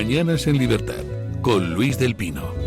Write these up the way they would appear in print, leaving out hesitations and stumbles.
Mañanas en Libertad, con Luis del Pino.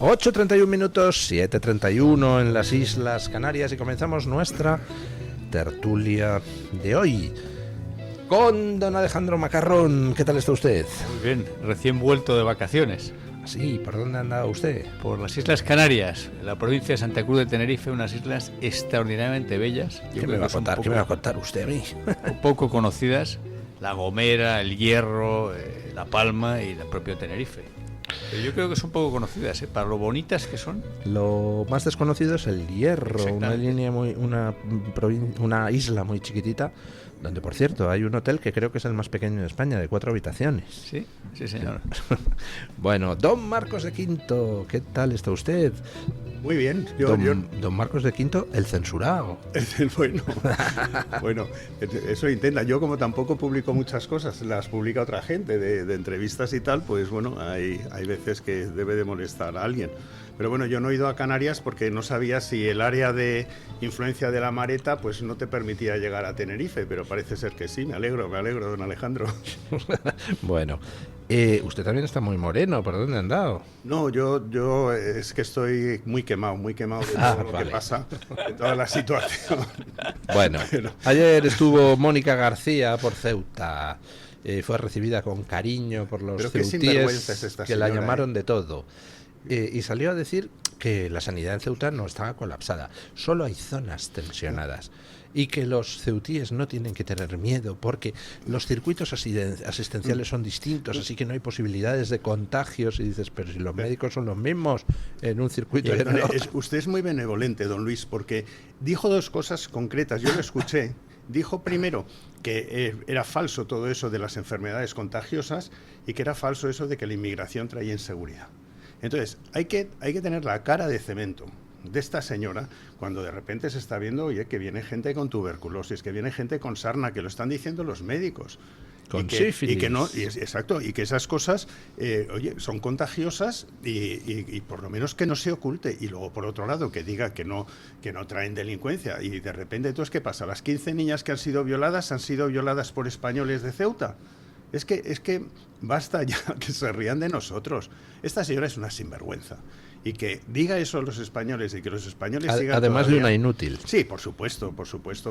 Ocho 31 minutos, 7:31 en las Islas Canarias y comenzamos nuestra tertulia de hoy con don Alejandro Macarrón. ¿Qué tal está usted? Muy bien, recién vuelto de vacaciones. Sí, ¿por dónde anda usted? Por las Islas Canarias, la provincia de Santa Cruz de Tenerife, unas islas extraordinariamente bellas. ¿Qué me va a contar usted a mí? Poco conocidas, La Gomera, El Hierro, La Palma y el propio Tenerife. Pero yo creo que son poco conocidas, para lo bonitas que son. Lo más desconocido es El Hierro, una isla muy chiquitita, donde por cierto hay un hotel que creo que es el más pequeño de España, de 4 habitaciones. Sí, sí señor. Bueno, don Marcos de Quinto, ¿qué tal está usted? Muy bien. Don Marcos de Quinto, el censurado. Bueno, eso intenta. Yo como tampoco publico muchas cosas, las publica otra gente de entrevistas y tal, pues bueno, hay veces que debe de molestar a alguien. Pero bueno, yo no he ido a Canarias porque no sabía si el área de influencia de la Mareta pues no te permitía llegar a Tenerife, pero parece ser que sí. Me alegro, don Alejandro. Bueno, usted también está muy moreno. ¿Por dónde ha andado? No, yo es que estoy muy quemado de todo lo que pasa, de toda la situación. Bueno, ayer estuvo Mónica García por Ceuta. Fue recibida con cariño por los ceutíes que la llamaron de todo. Y salió a decir que la sanidad en Ceuta no estaba colapsada, solo hay zonas tensionadas y que los ceutíes no tienen que tener miedo porque los circuitos asistenciales son distintos, así que no hay posibilidades de contagios. Y dices, pero si los médicos son los mismos en un circuito y en otro. Usted es muy benevolente, don Luis, porque dijo dos cosas concretas, yo lo escuché. Dijo primero que era falso todo eso de las enfermedades contagiosas y que era falso eso de que la inmigración traía inseguridad. Entonces, hay que tener la cara de cemento de esta señora cuando de repente se está viendo, oye, que viene gente con tuberculosis, que viene gente con sarna, que lo están diciendo los médicos. Con sífilis. Y que no, exacto, y que esas cosas, oye, son contagiosas y por lo menos que no se oculte. Y luego, por otro lado, que diga que no traen delincuencia. Y de repente, entonces, ¿qué pasa? Las 15 niñas que han sido violadas por españoles de Ceuta. Es que basta ya que se rían de nosotros. Esta señora es una sinvergüenza. Y que diga eso a los españoles y que los españoles sigan además todavía... de una inútil. Sí, por supuesto.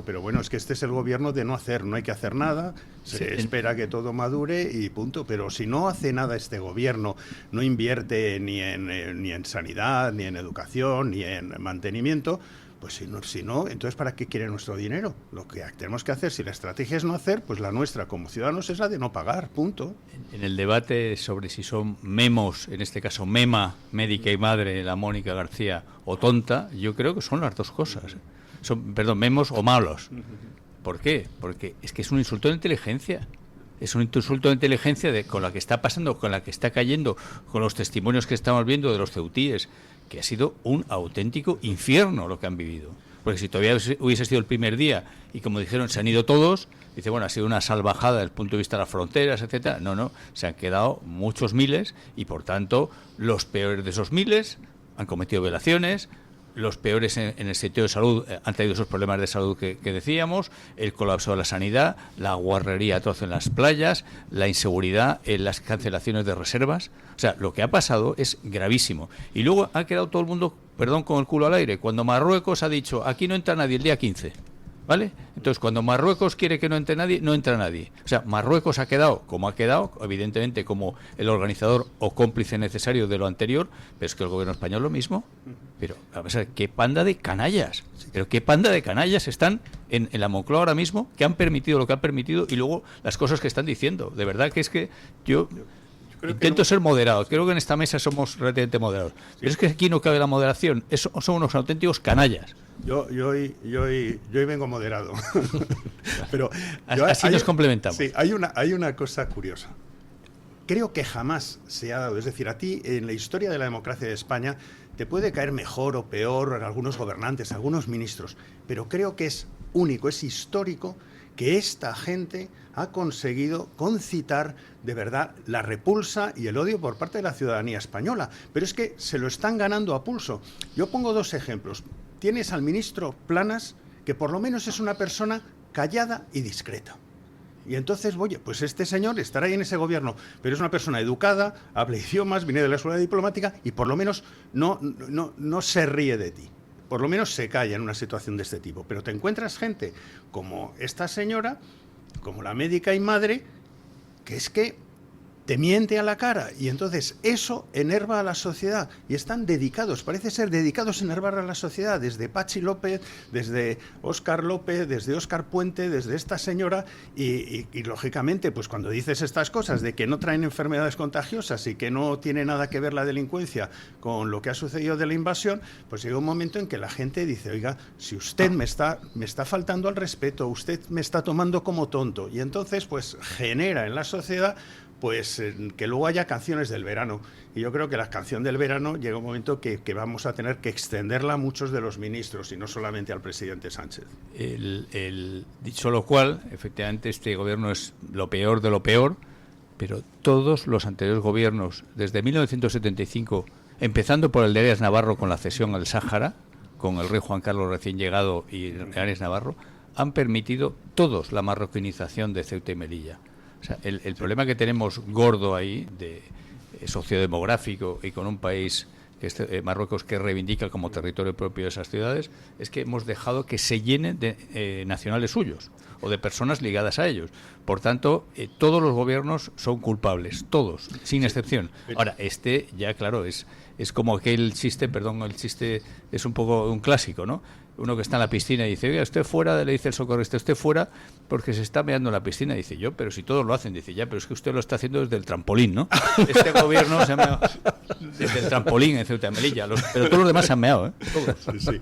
Pero bueno, es que este es el gobierno de no hacer. No hay que hacer nada. Se espera que todo madure y punto. Pero si no hace nada este gobierno, no invierte ni en sanidad, ni en educación, ni en mantenimiento... Pues si no, entonces ¿para qué quiere nuestro dinero? Lo que tenemos que hacer, si la estrategia es no hacer, pues la nuestra como ciudadanos es la de no pagar, punto. En el debate sobre si son memos, en este caso mema, médica y madre, la Mónica García, o tonta, yo creo que son las dos cosas. Memos o malos. ¿Por qué? Porque es que es un insulto de inteligencia. Es un insulto de inteligencia con la que está pasando, con la que está cayendo, con los testimonios que estamos viendo de los ceutíes, que ha sido un auténtico infierno lo que han vivido. Porque si todavía hubiese sido el primer día y como dijeron, se han ido todos, dice, bueno, ha sido una salvajada desde el punto de vista de las fronteras, etcétera. No, se han quedado muchos miles y por tanto los peores de esos miles han cometido violaciones. Los peores en el sector de salud han tenido esos problemas de salud que decíamos, el colapso de la sanidad, la guarrería atroz en las playas, la inseguridad, las cancelaciones de reservas. O sea, lo que ha pasado es gravísimo. Y luego ha quedado todo el mundo, con el culo al aire. Cuando Marruecos ha dicho, aquí no entra nadie el día 15, ¿vale? Entonces, cuando Marruecos quiere que no entre nadie, no entra nadie. O sea, Marruecos ha quedado como ha quedado, evidentemente como el organizador o cómplice necesario de lo anterior, pero es que el gobierno español lo mismo. Pero, a ver, ¿qué panda de canallas? Pero qué panda de canallas están en la Moncloa ahora mismo, que han permitido lo que han permitido y luego las cosas que están diciendo. De verdad que es que yo intento ser moderado. Creo que en esta mesa somos relativamente moderados. Pero es que aquí no cabe la moderación. Son unos auténticos canallas. Yo hoy vengo moderado. Pero así nos complementamos. Sí, hay una cosa curiosa. creo que jamás se ha dado. Es decir, a ti en la historia de la democracia de España te puede caer mejor o peor algunos gobernantes, algunos ministros, pero creo que es único, es histórico que esta gente ha conseguido concitar de verdad la repulsa y el odio por parte de la ciudadanía española. Pero es que se lo están ganando a pulso. Yo pongo 2 ejemplos. Tienes al ministro Planas, que por lo menos es una persona callada y discreta. Y entonces, oye, pues este señor estará ahí en ese gobierno, pero es una persona educada, habla idiomas, viene de la escuela diplomática y por lo menos no se ríe de ti. Por lo menos se calla en una situación de este tipo. Pero te encuentras gente como esta señora, como la médica y madre, que es que te miente a la cara, y entonces eso enerva a la sociedad, y están dedicados, parece ser dedicados a enervar a la sociedad, desde Pachi López, desde Óscar López, desde Óscar Puente, desde esta señora, y lógicamente, pues cuando dices estas cosas de que no traen enfermedades contagiosas y que no tiene nada que ver la delincuencia con lo que ha sucedido de la invasión, pues llega un momento en que la gente dice, oiga, si usted me está faltando al respeto, usted me está tomando como tonto, y entonces pues genera en la sociedad pues que luego haya canciones del verano. Y yo creo que la canción del verano llega un momento que vamos a tener que extenderla a muchos de los ministros y no solamente al presidente Sánchez. Dicho lo cual, efectivamente este gobierno es lo peor de lo peor, pero todos los anteriores gobiernos, desde 1975, empezando por el de Arias Navarro con la cesión al Sáhara, con el rey Juan Carlos recién llegado y Arias Navarro, han permitido todos la marroquinización de Ceuta y Melilla. O sea, el problema que tenemos gordo ahí, de sociodemográfico y con un país, que Marruecos, que reivindica como territorio propio de esas ciudades, es que hemos dejado que se llenen de nacionales suyos o de personas ligadas a ellos. Por tanto, todos los gobiernos son culpables, todos, sin excepción. Ahora, ya claro, es como aquel chiste, el chiste es un poco un clásico, ¿no? Uno que está en la piscina y dice, oiga, usted fuera, le dice el socorrista, usted fuera porque se está meando en la piscina. Dice yo, pero si todos lo hacen. Dice, ya, pero es que usted lo está haciendo desde el trampolín, ¿no? Este gobierno se ha meado desde el trampolín en Ceuta y Melilla, pero todos los demás se han meado, ¿eh? Sí, sí.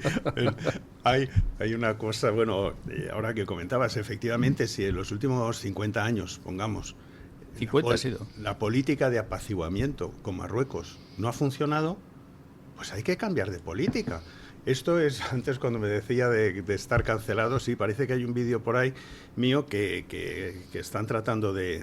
Hay una cosa, bueno, ahora que comentabas, efectivamente, si en los últimos 50 años, pongamos, 50 ha sido. La política de apaciguamiento con Marruecos no ha funcionado, pues hay que cambiar de política. Esto es, antes cuando me decía de estar cancelado, sí, parece que hay un vídeo por ahí mío que están tratando de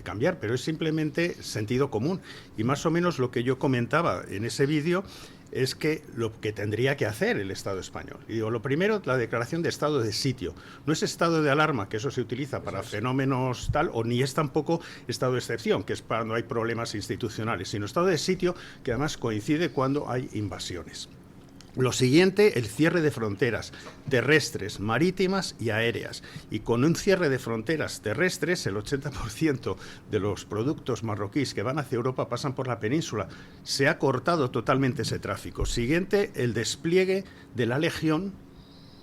cambiar, pero es simplemente sentido común. Y más o menos lo que yo comentaba en ese vídeo es que lo que tendría que hacer el Estado español. Y digo, lo primero, la declaración de estado de sitio. No es estado de alarma, que eso se utiliza para fenómenos tal, o ni es tampoco estado de excepción, que es cuando hay problemas institucionales, sino estado de sitio, que además coincide cuando hay invasiones. Lo siguiente, el cierre de fronteras terrestres, marítimas y aéreas. Y con un cierre de fronteras terrestres, el 80% de los productos marroquíes que van hacia Europa pasan por la península. Se ha cortado totalmente ese tráfico. Siguiente, el despliegue de la Legión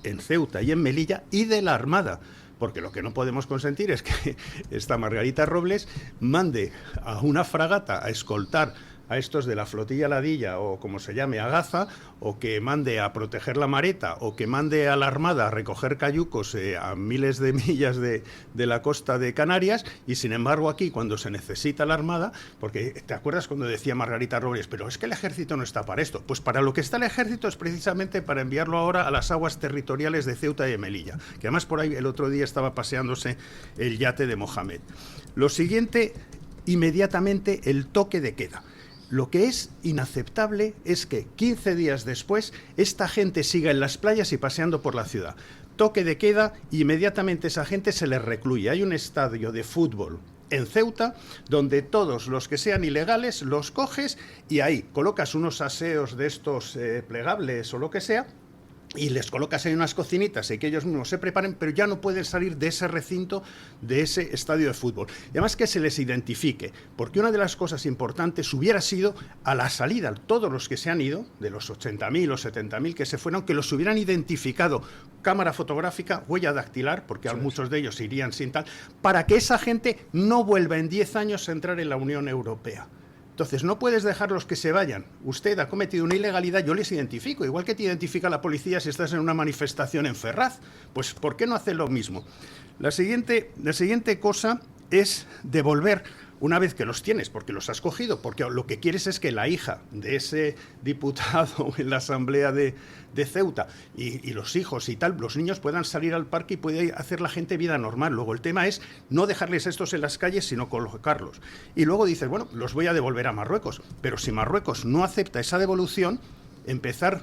en Ceuta y en Melilla y de la Armada. Porque lo que no podemos consentir es que esta Margarita Robles mande a una fragata a escoltar a estos de la flotilla Ladilla, o como se llame, a Gaza, o que mande a proteger la Mareta, o que mande a la Armada a recoger cayucos a miles de millas de la costa de Canarias, y sin embargo aquí, cuando se necesita la Armada, porque ¿te acuerdas cuando decía Margarita Robles, pero es que el ejército no está para esto? Pues para lo que está el ejército es precisamente para enviarlo ahora a las aguas territoriales de Ceuta y de Melilla, que además por ahí el otro día estaba paseándose el yate de Mohamed. Lo siguiente, inmediatamente el toque de queda. Lo que es inaceptable es que 15 días después esta gente siga en las playas y paseando por la ciudad. Toque de queda y inmediatamente esa gente se les recluye. Hay un estadio de fútbol en Ceuta donde todos los que sean ilegales los coges y ahí colocas unos aseos de estos plegables o lo que sea, y les colocas ahí unas cocinitas y que ellos mismos se preparen, pero ya no pueden salir de ese recinto, de ese estadio de fútbol. Y además que se les identifique, porque una de las cosas importantes hubiera sido a la salida, todos los que se han ido, de los 80.000 o 70.000 que se fueron, que los hubieran identificado, cámara fotográfica, huella dactilar, porque muchos de ellos irían sin tal, para que esa gente no vuelva en 10 años a entrar en la Unión Europea. Entonces, no puedes dejarlos que se vayan. Usted ha cometido una ilegalidad, yo les identifico. Igual que te identifica la policía si estás en una manifestación en Ferraz. Pues, ¿por qué no hacer lo mismo? La siguiente cosa es devolver una vez que los tienes, porque los has cogido, porque lo que quieres es que la hija de ese diputado en la asamblea de Ceuta y los hijos y tal, los niños puedan salir al parque y puede hacer la gente vida normal. Luego el tema es no dejarles estos en las calles, sino colocarlos. Y luego dices, bueno, los voy a devolver a Marruecos, pero si Marruecos no acepta esa devolución, empezar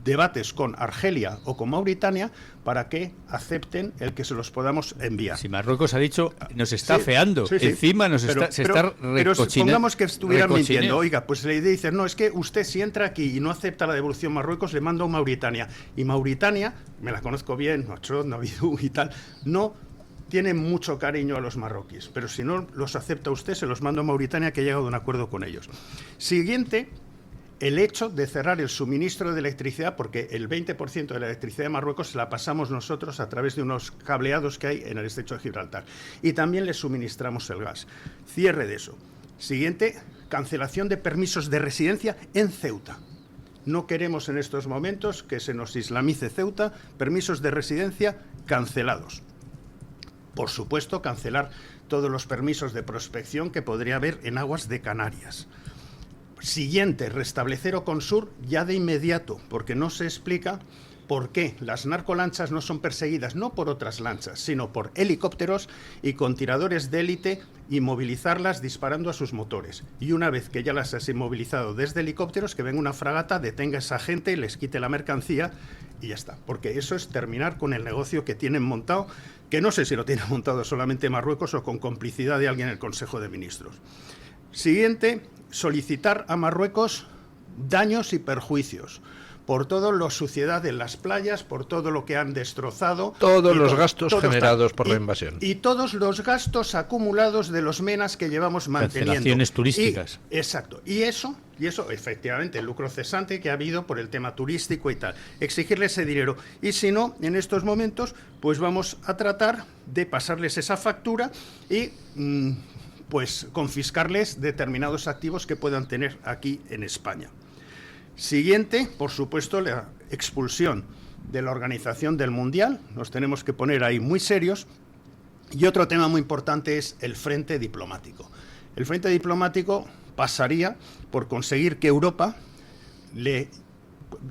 debates con Argelia o con Mauritania para que acepten el que se los podamos enviar. Si Marruecos ha dicho, nos está afeando, encima se está recochinando. Pero supongamos que estuvieran mintiendo, oiga, pues le dicen, no, es que usted si entra aquí y no acepta la devolución Marruecos, le mando a Mauritania. Y Mauritania, me la conozco bien, Nochot, Nabidou y tal, no tiene mucho cariño a los marroquíes, pero si no los acepta usted, se los mando a Mauritania, que ha llegado a un acuerdo con ellos. Siguiente, el hecho de cerrar el suministro de electricidad, porque el 20% de la electricidad de Marruecos la pasamos nosotros a través de unos cableados que hay en el estrecho de Gibraltar. Y también les suministramos el gas. Cierre de eso. Siguiente, cancelación de permisos de residencia en Ceuta. No queremos en estos momentos que se nos islamice Ceuta, permisos de residencia cancelados. Por supuesto, cancelar todos los permisos de prospección que podría haber en aguas de Canarias. Siguiente, restablecer Oconsur ya de inmediato, porque no se explica por qué las narcolanchas no son perseguidas no por otras lanchas, sino por helicópteros y con tiradores de élite, y movilizarlas disparando a sus motores. Y una vez que ya las has inmovilizado desde helicópteros, que venga una fragata, detenga a esa gente, les quite la mercancía y ya está. Porque eso es terminar con el negocio que tienen montado, que no sé si lo tiene montado solamente Marruecos o con complicidad de alguien en el Consejo de Ministros. Siguiente, solicitar a Marruecos daños y perjuicios por toda la suciedad en las playas, por todo lo que han destrozado. Todos los gastos generados por la invasión. Y todos los gastos acumulados de los MENAs que llevamos manteniendo. Cancelaciones turísticas. Exacto. Y eso, efectivamente, el lucro cesante que ha habido por el tema turístico y tal. Exigirle ese dinero. Y si no, en estos momentos, pues vamos a tratar de pasarles esa factura y pues confiscarles determinados activos que puedan tener aquí en España. Siguiente, por supuesto, la expulsión de la organización del Mundial. Nos tenemos que poner ahí muy serios. Y otro tema muy importante es el frente diplomático. El frente diplomático pasaría por conseguir que Europa le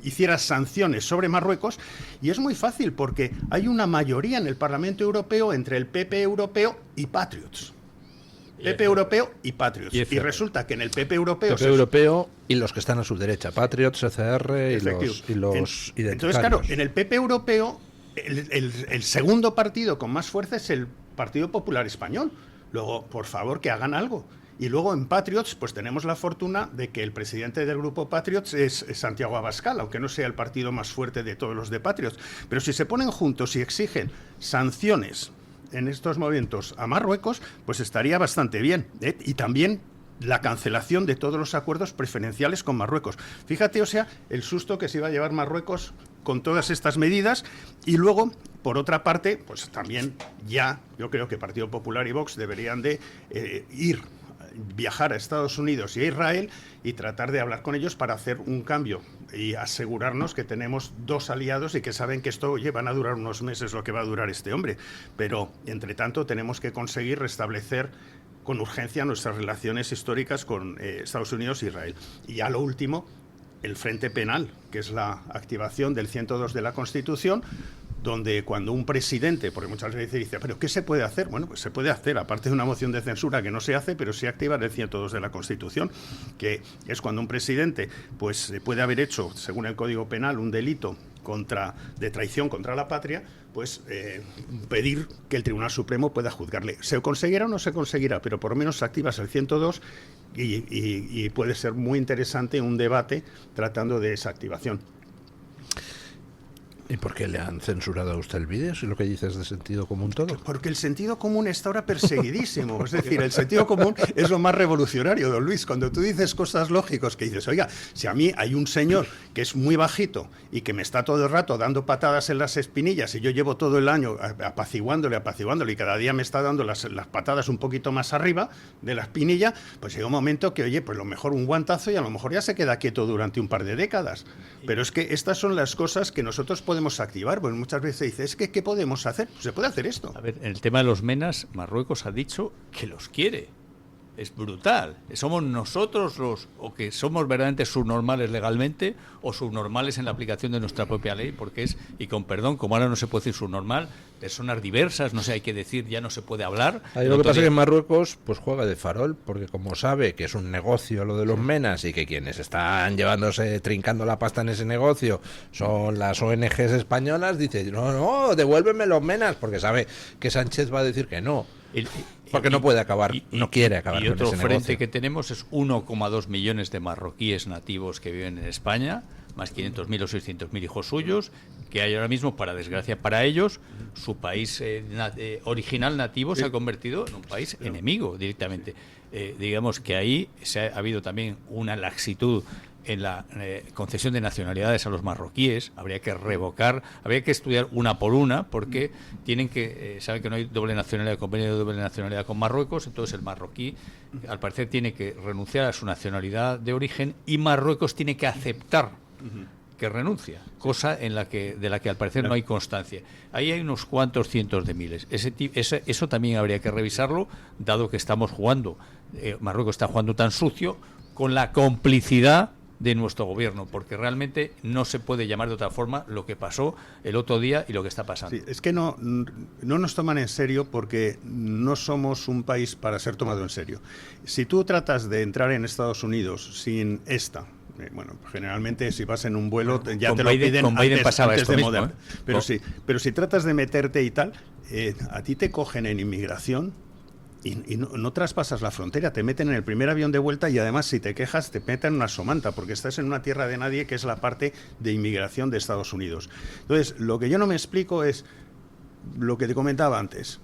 hiciera sanciones sobre Marruecos, y es muy fácil porque hay una mayoría en el Parlamento Europeo entre el PP europeo y Patriots. PP europeo y Patriots. Y resulta que en el PP europeo... PP europeo y los que están a su derecha, Patriots, ECR y los identitarios. Entonces, claro, en el PP europeo, el segundo partido con más fuerza es el Partido Popular Español. Luego, por favor, que hagan algo. Y luego en Patriots, pues tenemos la fortuna de que el presidente del grupo Patriots es Santiago Abascal, aunque no sea el partido más fuerte de todos los de Patriots. Pero si se ponen juntos y exigen sanciones en estos momentos a Marruecos, pues estaría bastante bien, ¿eh? Y también la cancelación de todos los acuerdos preferenciales con Marruecos. Fíjate, o sea, el susto que se iba a llevar Marruecos con todas estas medidas. Y luego, por otra parte, pues también ya, yo creo que Partido Popular y Vox deberían de viajar a Estados Unidos y a Israel y tratar de hablar con ellos para hacer un cambio y asegurarnos que tenemos dos aliados y que saben que esto, oye, van a durar unos meses lo que va a durar este hombre. Pero, entre tanto, tenemos que conseguir restablecer con urgencia nuestras relaciones históricas con Estados Unidos e Israel. Y ya lo último, el frente penal, que es la activación del 102 de la Constitución, donde cuando un presidente, porque muchas veces dice, ¿pero qué se puede hacer? Bueno, pues se puede hacer, aparte de una moción de censura que no se hace, pero sí activar el 102 de la Constitución, que es cuando un presidente pues puede haber hecho, según el Código Penal, un delito de traición contra la patria, pues pedir que el Tribunal Supremo pueda juzgarle. ¿Se conseguirá o no se conseguirá? Pero por lo menos activas el 102 y puede ser muy interesante un debate tratando de esa activación. ¿Y por qué le han censurado a usted el vídeo? Si lo que dice es de sentido común todo. Porque el sentido común está ahora perseguidísimo. Es decir, el sentido común es lo más revolucionario, don Luis. Cuando tú dices cosas lógicas, que dices, oiga, si a mí hay un señor que es muy bajito y que me está todo el rato dando patadas en las espinillas y yo llevo todo el año apaciguándole y cada día me está dando las patadas un poquito más arriba de la espinilla, pues llega un momento que, oye, pues lo mejor un guantazo y a lo mejor ya se queda quieto durante un par de décadas. Pero es que estas son las cosas que nosotros podemos activar, porque muchas veces se dice, es que ¿qué podemos hacer? Pues se puede hacer esto. A ver, en el tema de los MENAs, Marruecos ha dicho que los quiere. es brutal. Somos nosotros o que somos verdaderamente subnormales legalmente o subnormales en la aplicación de nuestra propia ley, porque es, y con perdón, como ahora no se puede decir subnormal, personas diversas, no sé, hay que decir, ya no se puede hablar. Ahí lo que pasa es que en Marruecos pues juega de farol, porque como sabe que es un negocio lo de los menas y que quienes están trincando la pasta en ese negocio son las ONGs españolas, dice, no, devuélveme los menas, porque sabe que Sánchez va a decir que no. Porque no puede acabar, no quiere acabar con ese negocio. Y otro frente que tenemos es 1,2 millones de marroquíes nativos que viven en España, más 500.000 o 600.000 hijos suyos, que hay ahora mismo, para desgracia para ellos, su país original nativo se ha convertido en un país enemigo directamente. Digamos que ahí ha habido también una laxitud en la concesión de nacionalidades a los marroquíes. Habría que revocar, habría que estudiar una por una, porque tienen que saben que no hay doble nacionalidad, convenio de doble nacionalidad con Marruecos, entonces el marroquí al parecer tiene que renunciar a su nacionalidad de origen y Marruecos tiene que aceptar que renuncia, cosa de la que al parecer no hay constancia. Ahí hay unos cuantos cientos de miles. Eso también habría que revisarlo, dado que estamos jugando, Marruecos está jugando tan sucio, con la complicidad de nuestro gobierno, porque realmente no se puede llamar de otra forma lo que pasó el otro día y lo que está pasando. Sí, es que no nos toman en serio, porque no somos un país para ser tomado en serio. Si tú tratas de entrar en Estados Unidos sin esta, bueno, generalmente si vas en un vuelo ya con te lo piden antes de mismo, moderno. Pero si tratas de meterte y tal, a ti te cogen en inmigración y no traspasas la frontera, te meten en el primer avión de vuelta y además si te quejas te meten en una somanta, porque estás en una tierra de nadie, que es la parte de inmigración de Estados Unidos. Entonces, lo que yo no me explico es lo que te comentaba antes.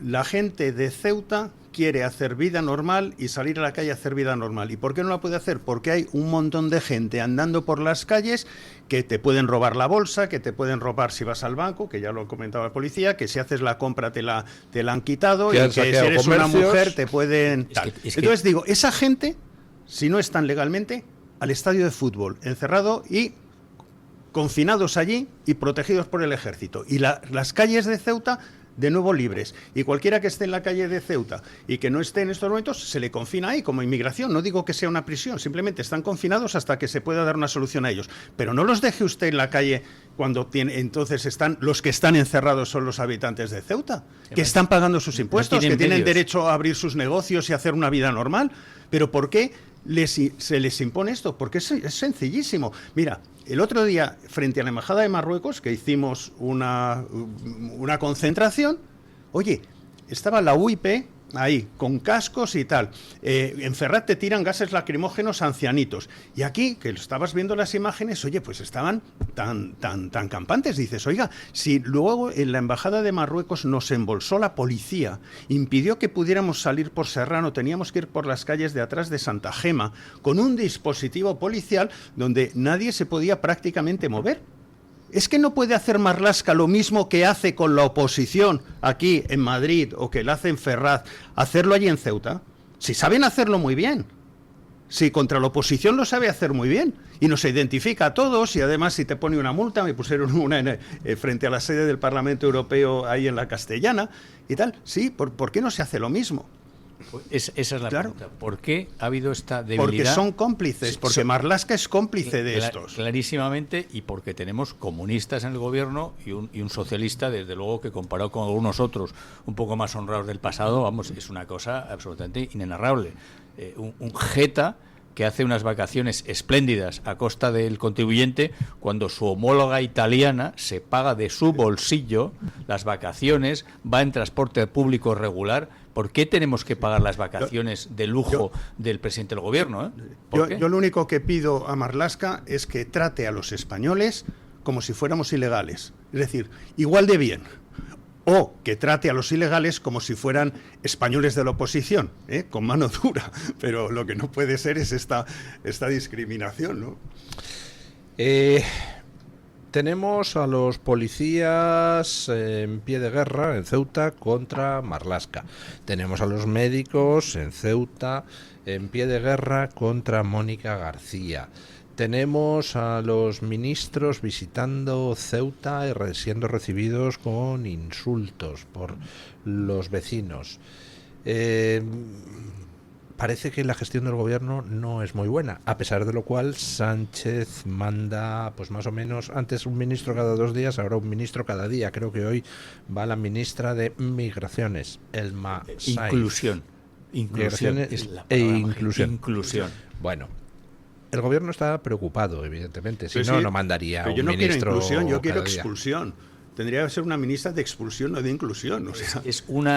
La gente de Ceuta quiere hacer vida normal y salir a la calle a hacer vida normal. ¿Y por qué no la puede hacer? Porque hay un montón de gente andando por las calles que te pueden robar la bolsa, que te pueden robar si vas al banco, que ya lo comentaba la policía, que si haces la compra te la han quitado, y que si eres una mujer te pueden... Entonces digo, esa gente, si no están legalmente, al estadio de fútbol, encerrado y confinados allí y protegidos por el ejército. Y las calles de Ceuta de nuevo libres, y cualquiera que esté en la calle de Ceuta y que no esté en estos momentos se le confina ahí como inmigración. No digo que sea una prisión, simplemente están confinados hasta que se pueda dar una solución a ellos, pero no los deje usted en la calle cuando entonces los que están encerrados son los habitantes de Ceuta, que están pagando sus impuestos, que tienen derecho a abrir sus negocios y hacer una vida normal. Pero ¿por qué se les impone esto? Porque es sencillísimo. Mira, el otro día, frente a la Embajada de Marruecos, que hicimos una concentración, oye, estaba la UIP ahí, con cascos y tal. En Ferrat te tiran gases lacrimógenos a ancianitos. Y aquí, que estabas viendo las imágenes, oye, pues estaban tan campantes. Dices, oiga, si luego en la Embajada de Marruecos nos embolsó la policía, impidió que pudiéramos salir por Serrano, teníamos que ir por las calles de atrás de Santa Gema, con un dispositivo policial donde nadie se podía prácticamente mover. ¿Es que no puede hacer Marlaska lo mismo que hace con la oposición aquí en Madrid o que lo hace en Ferraz, hacerlo allí en Ceuta? Si saben hacerlo muy bien. Si contra la oposición lo sabe hacer muy bien. Y nos identifica a todos, y además si te pone una multa, me pusieron una frente a la sede del Parlamento Europeo ahí en la Castellana y tal. Sí, ¿por qué no se hace lo mismo? Esa es la pregunta. ¿Por qué ha habido esta debilidad? Porque son cómplices, porque Marlaska es cómplice de estos. Clarísimamente, y porque tenemos comunistas en el gobierno y un socialista, desde luego, que comparado con algunos otros un poco más honrados del pasado, vamos, es una cosa absolutamente inenarrable. Un jeta que hace unas vacaciones espléndidas a costa del contribuyente, cuando su homóloga italiana se paga de su bolsillo las vacaciones, va en transporte público regular. ¿Por qué tenemos que pagar las vacaciones de lujo del presidente del gobierno? Yo lo único que pido a Marlaska es que trate a los españoles como si fuéramos ilegales, es decir, igual de bien. O que trate a los ilegales como si fueran españoles de la oposición, con mano dura. Pero lo que no puede ser es esta discriminación, ¿no? Tenemos a los policías en pie de guerra en Ceuta contra Marlaska. Tenemos a los médicos en Ceuta en pie de guerra contra Mónica García. Tenemos a los ministros visitando Ceuta y siendo recibidos con insultos por los vecinos. parece que la gestión del gobierno no es muy buena, a pesar de lo cual Sánchez manda, pues más o menos, antes un ministro cada 2 días, ahora un ministro cada día. Creo que hoy va la ministra de Migraciones, Elma Sainz. Inclusión es la palabra, inclusión. Bueno, el gobierno está preocupado, evidentemente. Si no, no mandaría un ministro. Yo no quiero inclusión, yo quiero día. expulsión. Tendría que ser una ministra de expulsión, no de inclusión. O sea,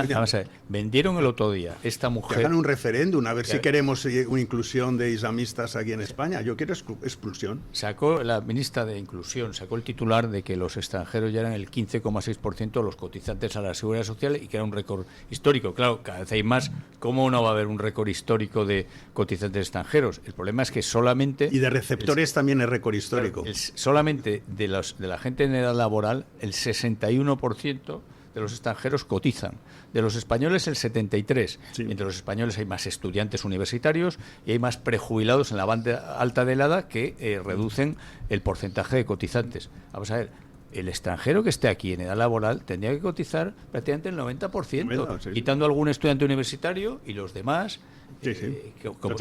vamos a ver, vendieron el otro día esta mujer. Que hagan un referéndum, a ver si queremos una inclusión de islamistas aquí en España. Yo quiero expulsión. Sacó la ministra de Inclusión, sacó el titular de que los extranjeros ya eran el 15,6% de los cotizantes a la Seguridad Social y que era un récord histórico. Claro, cada vez hay más. ¿Cómo no va a haber un récord histórico de cotizantes extranjeros? El problema es que solamente... Y de receptores también es récord histórico. Solamente de la gente en edad laboral, el 61% de los extranjeros cotizan. De los españoles, el 73%. Sí. Entre los españoles hay más estudiantes universitarios y hay más prejubilados en la banda alta de la edad que reducen el porcentaje de cotizantes. Vamos a ver, el extranjero que esté aquí en edad laboral tendría que cotizar prácticamente el 90%, sí. Quitando algún estudiante universitario y los demás...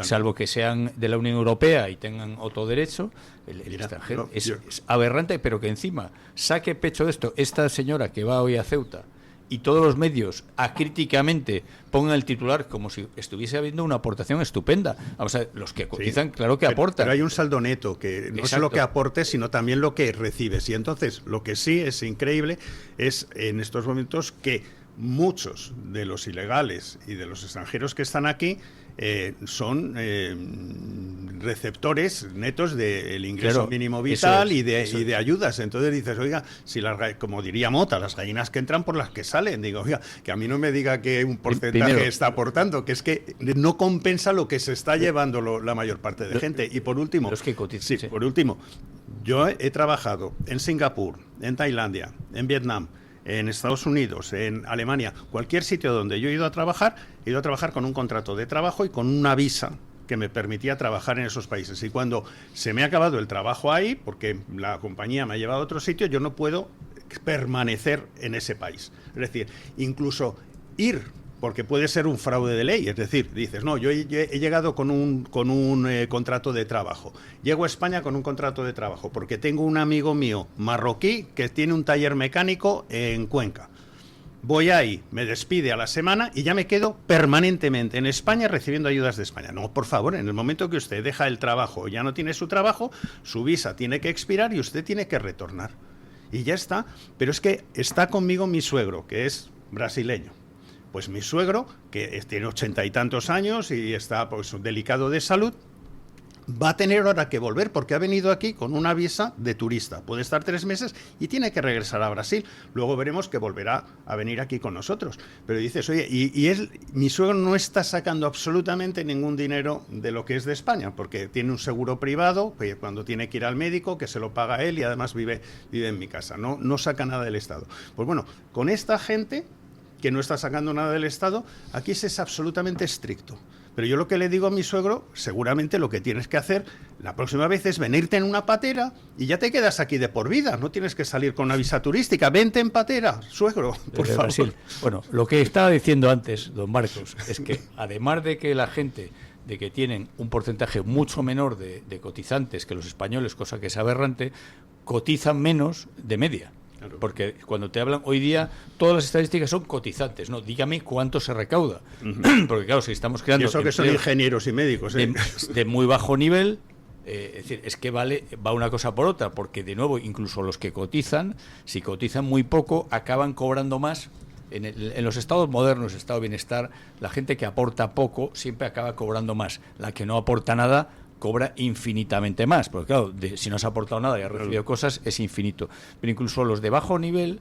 salvo que sean de la Unión Europea y tengan otro derecho, el extranjero es aberrante, pero que encima saque pecho de esto. Esta señora que va hoy a Ceuta y todos los medios acríticamente pongan el titular como si estuviese habiendo una aportación estupenda. Vamos a ver, los que cotizan, claro que aportan. Pero hay un saldo neto, que no es lo que aportes, sino también lo que recibes. Y entonces, lo que sí es increíble es en estos momentos que muchos de los ilegales y de los extranjeros que están aquí son receptores netos del ingreso mínimo vital y de ayudas. Entonces dices, oiga, si como diría Mota, las gallinas que entran por las que salen. Digo, oiga, que a mí no me diga que un porcentaje está aportando, que es que no compensa lo que se está llevando la mayor parte de gente. Y por último, por último, yo he trabajado en Singapur, en Tailandia, en Vietnam, en Estados Unidos, en Alemania, cualquier sitio donde yo he ido a trabajar con un contrato de trabajo y con una visa que me permitía trabajar en esos países. Y cuando se me ha acabado el trabajo ahí, porque la compañía me ha llevado a otro sitio, yo no puedo permanecer en ese país. Es decir, incluso ir, porque puede ser un fraude de ley, es decir, dices, no, yo he llegado con un contrato de trabajo, llego a España con un contrato de trabajo, porque tengo un amigo mío marroquí que tiene un taller mecánico en Cuenca. Voy ahí, me despide a la semana y ya me quedo permanentemente en España recibiendo ayudas de España. No, por favor, en el momento que usted deja el trabajo, ya no tiene su trabajo, su visa tiene que expirar y usted tiene que retornar. Y ya está, pero es que está conmigo mi suegro, que es brasileño. Pues mi suegro, que tiene 80 y tantos años y está pues delicado de salud, va a tener ahora que volver porque ha venido aquí con una visa de turista. Puede estar 3 meses y tiene que regresar a Brasil. Luego veremos que volverá a venir aquí con nosotros. Pero dices, oye, mi suegro no está sacando absolutamente ningún dinero de lo que es de España, porque tiene un seguro privado, que cuando tiene que ir al médico, que se lo paga él y además vive en mi casa. No saca nada del Estado. Pues bueno, con esta gente que no está sacando nada del Estado, aquí se es absolutamente estricto. Pero yo lo que le digo a mi suegro, seguramente lo que tienes que hacer la próxima vez es venirte en una patera y ya te quedas aquí de por vida. No tienes que salir con una visa turística. Vente en patera, suegro, por favor. Brasil. Bueno, lo que estaba diciendo antes, don Marcos, es que además de que la gente, de que tienen un porcentaje mucho menor de cotizantes que los españoles, cosa que es aberrante, cotizan menos de media. Claro. Porque cuando te hablan hoy día, todas las estadísticas son cotizantes, ¿no? Dígame cuánto se recauda. Porque claro, si estamos creando... Y eso que son ingenieros y médicos. De muy bajo nivel, es decir, es que va una cosa por otra, porque de nuevo, incluso los que cotizan, si cotizan muy poco, acaban cobrando más. En los estados modernos, estado de bienestar, la gente que aporta poco siempre acaba cobrando más. La que no aporta nada cobra infinitamente más, porque claro, si no has aportado nada y has recibido cosas, es infinito. Pero incluso los de bajo nivel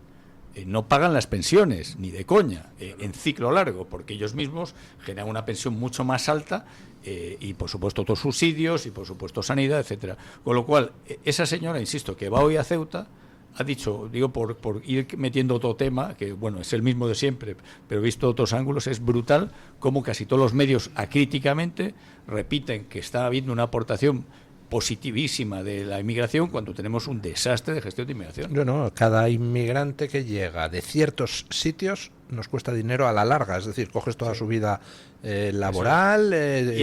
no pagan las pensiones, ni de coña, en ciclo largo, porque ellos mismos generan una pensión mucho más alta y por supuesto otros subsidios y por supuesto sanidad, etcétera. Con lo cual, esa señora, insisto, que va hoy a Ceuta, ha dicho, digo, por ir metiendo otro tema, que bueno, es el mismo de siempre, pero visto otros ángulos, es brutal cómo casi todos los medios acríticamente repiten que está habiendo una aportación positivísima de la inmigración cuando tenemos un desastre de gestión de inmigración. No, cada inmigrante que llega de ciertos sitios nos cuesta dinero a la larga, es decir, coges toda su vida laboral,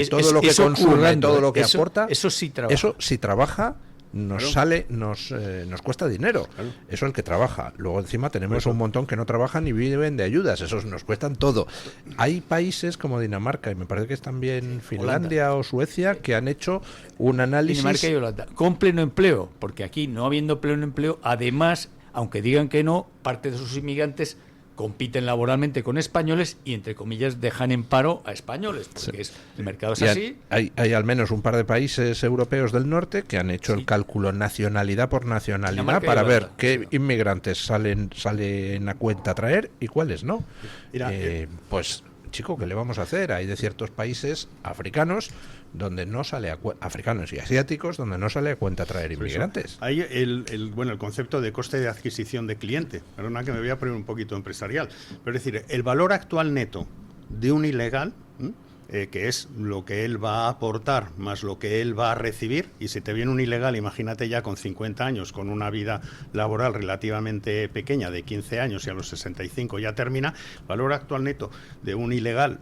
todo lo que consume, todo lo que aporta, eso sí trabaja. Eso si trabaja nos sale, nos cuesta dinero. Claro. Eso el que trabaja. Luego encima tenemos un montón que no trabajan y viven de ayudas. Esos nos cuestan todo. Hay países como Dinamarca y me parece que es también Finlandia o Suecia que han hecho un análisis. Dinamarca y Holanda con pleno empleo, porque aquí no habiendo pleno empleo, además, aunque digan que no, parte de sus inmigrantes compiten laboralmente con españoles y, entre comillas, dejan en paro a españoles, porque el mercado es así. Hay al menos un par de países europeos del norte que han hecho el cálculo nacionalidad por nacionalidad para ver qué inmigrantes salen a cuenta traer y cuáles no. Pues, chico, ¿qué le vamos a hacer? Hay de ciertos países africanos donde no sale africanos y asiáticos donde no sale a cuenta traer inmigrantes. Hay el concepto de coste de adquisición de cliente. Perdona que me voy a poner un poquito empresarial, pero es decir, el valor actual neto de un ilegal, que es lo que él va a aportar más lo que él va a recibir, y si te viene un ilegal, imagínate ya con 50 años, con una vida laboral relativamente pequeña, de 15 años, y a los 65 ya termina, valor actual neto de un ilegal,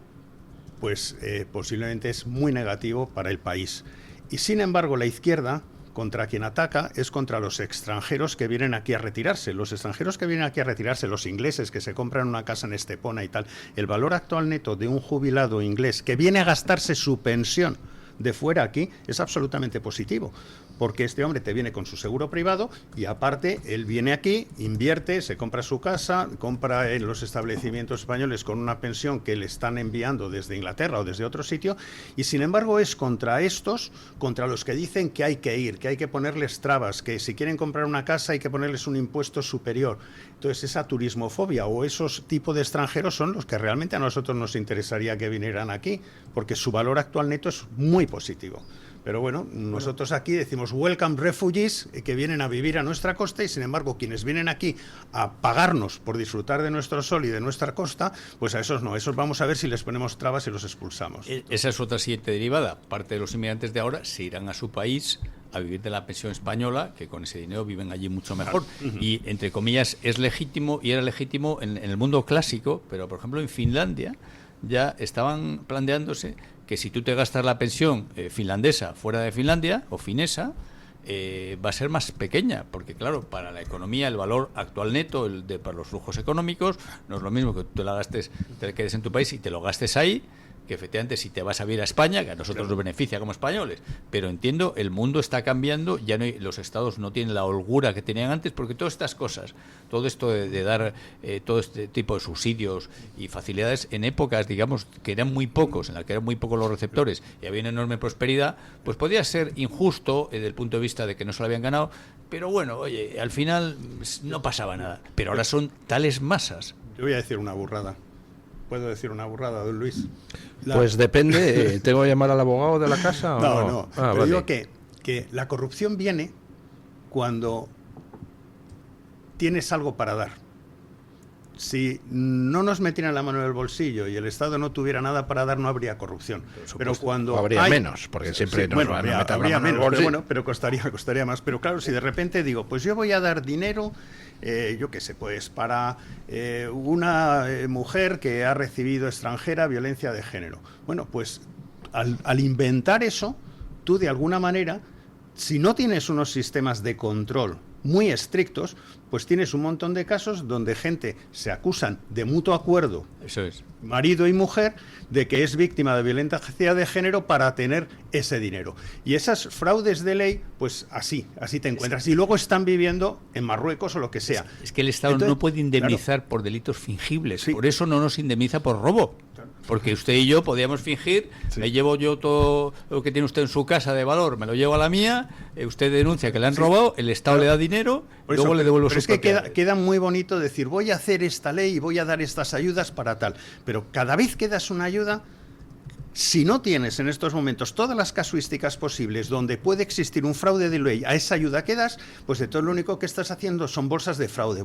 pues posiblemente es muy negativo para el país. Y sin embargo, la izquierda, contra quien ataca, es contra los extranjeros que vienen aquí a retirarse. Los extranjeros que vienen aquí a retirarse, los ingleses que se compran una casa en Estepona y tal, el valor actual neto de un jubilado inglés que viene a gastarse su pensión de fuera aquí es absolutamente positivo, porque este hombre te viene con su seguro privado y aparte él viene aquí, invierte, se compra su casa, compra en los establecimientos españoles con una pensión que le están enviando desde Inglaterra o desde otro sitio, y sin embargo es contra estos, contra los que dicen que hay que ir, que hay que ponerles trabas, que si quieren comprar una casa hay que ponerles un impuesto superior. Entonces esa turismofobia o esos tipos de extranjeros son los que realmente a nosotros nos interesaría que vinieran aquí, porque su valor actual neto es muy positivo. Pero bueno, nosotros aquí decimos welcome refugees, que vienen a vivir a nuestra costa, y sin embargo quienes vienen aquí a pagarnos por disfrutar de nuestro sol y de nuestra costa, pues a esos no, a esos vamos a ver si les ponemos trabas y los expulsamos. Esa es otra siguiente derivada. Parte de los inmigrantes de ahora se irán a su país a vivir de la pensión española, que con ese dinero viven allí mucho mejor. Y, entre comillas, es legítimo, y era legítimo en el mundo clásico, pero, por ejemplo, en Finlandia ya estaban planteándose que si tú te gastas la pensión finlandesa fuera de Finlandia, o finesa, va a ser más pequeña, porque claro, para la economía el valor actual neto para los flujos económicos no es lo mismo que tú te quedes en tu país y te lo gastes ahí, que efectivamente si te vas a vivir a España, que a nosotros nos beneficia como españoles, pero entiendo, el mundo está cambiando, ya no los estados no tienen la holgura que tenían antes, porque todas estas cosas, todo esto de dar todo este tipo de subsidios y facilidades en épocas, digamos, que eran muy pocos, en las que eran muy pocos los receptores y había una enorme prosperidad, pues podía ser injusto desde el punto de vista de que no se lo habían ganado, pero bueno, oye, al final no pasaba nada, pero ahora son tales masas. Yo voy a decir una burrada. ¿Puedo decir una burrada, don Luis? Pues depende. ¿Tengo que llamar al abogado de la casa o no? No. Pero digo que la corrupción viene cuando tienes algo para dar. Si no nos metieran la mano en el bolsillo y el Estado no tuviera nada para dar, no habría corrupción. Pero cuando habría menos, porque siempre habría menos, pero costaría más. Pero claro, si de repente digo, pues yo voy a dar dinero, yo qué sé, pues para una mujer que ha recibido extranjera violencia de género. Bueno, pues al inventar eso, tú de alguna manera, si no tienes unos sistemas de control muy estrictos, pues tienes un montón de casos donde gente se acusan de mutuo acuerdo, eso es, marido y mujer, de que es víctima de violencia de género para tener ese dinero. Y esas fraudes de ley, pues así te encuentras. Y luego están viviendo en Marruecos o lo que sea. Es que el Estado no puede indemnizar por delitos fingibles. Sí. Por eso no nos indemniza por robo. Porque usted y yo podíamos fingir, me llevo yo todo lo que tiene usted en su casa de valor, me lo llevo a la mía, usted denuncia que le han robado, el Estado le da dinero, luego le devuelve su propiedad. Es que queda muy bonito decir, voy a hacer esta ley y voy a dar estas ayudas para tal. Pero cada vez que das una ayuda, Si no tienes en estos momentos todas las casuísticas posibles donde puede existir un fraude de ley a esa ayuda que das, pues de todo lo único que estás haciendo son bolsas de fraude,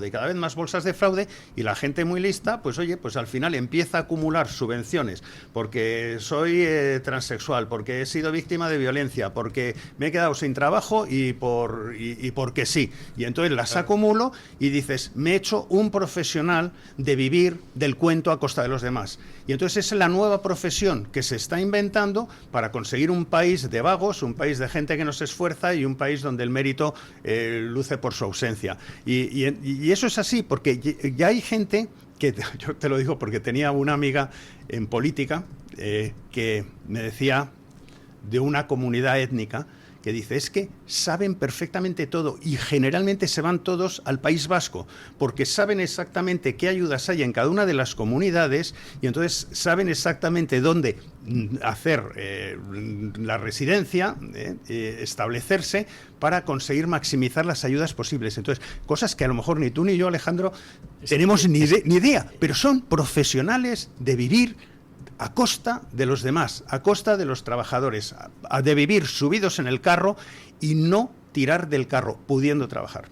y cada vez más bolsas de fraude, y la gente muy lista, pues oye, pues al final empieza a acumular subvenciones porque soy transexual, porque he sido víctima de violencia, porque me he quedado sin trabajo y porque sí. Y entonces las acumulo y dices, me he hecho un profesional de vivir del cuento a costa de los demás. Y entonces es la nueva profesión que se está inventando para conseguir un país de vagos, un país de gente que no se esfuerza y un país donde el mérito luce por su ausencia. Y eso es así, porque ya hay gente que, yo te lo digo porque tenía una amiga en política que me decía de una comunidad étnica que dice, es que saben perfectamente todo y generalmente se van todos al País Vasco porque saben exactamente qué ayudas hay en cada una de las comunidades y entonces saben exactamente dónde hacer la residencia, establecerse para conseguir maximizar las ayudas posibles. Entonces, cosas que a lo mejor ni tú ni yo, Alejandro, tenemos ni idea, pero son profesionales de vivir a costa de los demás, a costa de los trabajadores, de vivir subidos en el carro y no tirar del carro, pudiendo trabajar.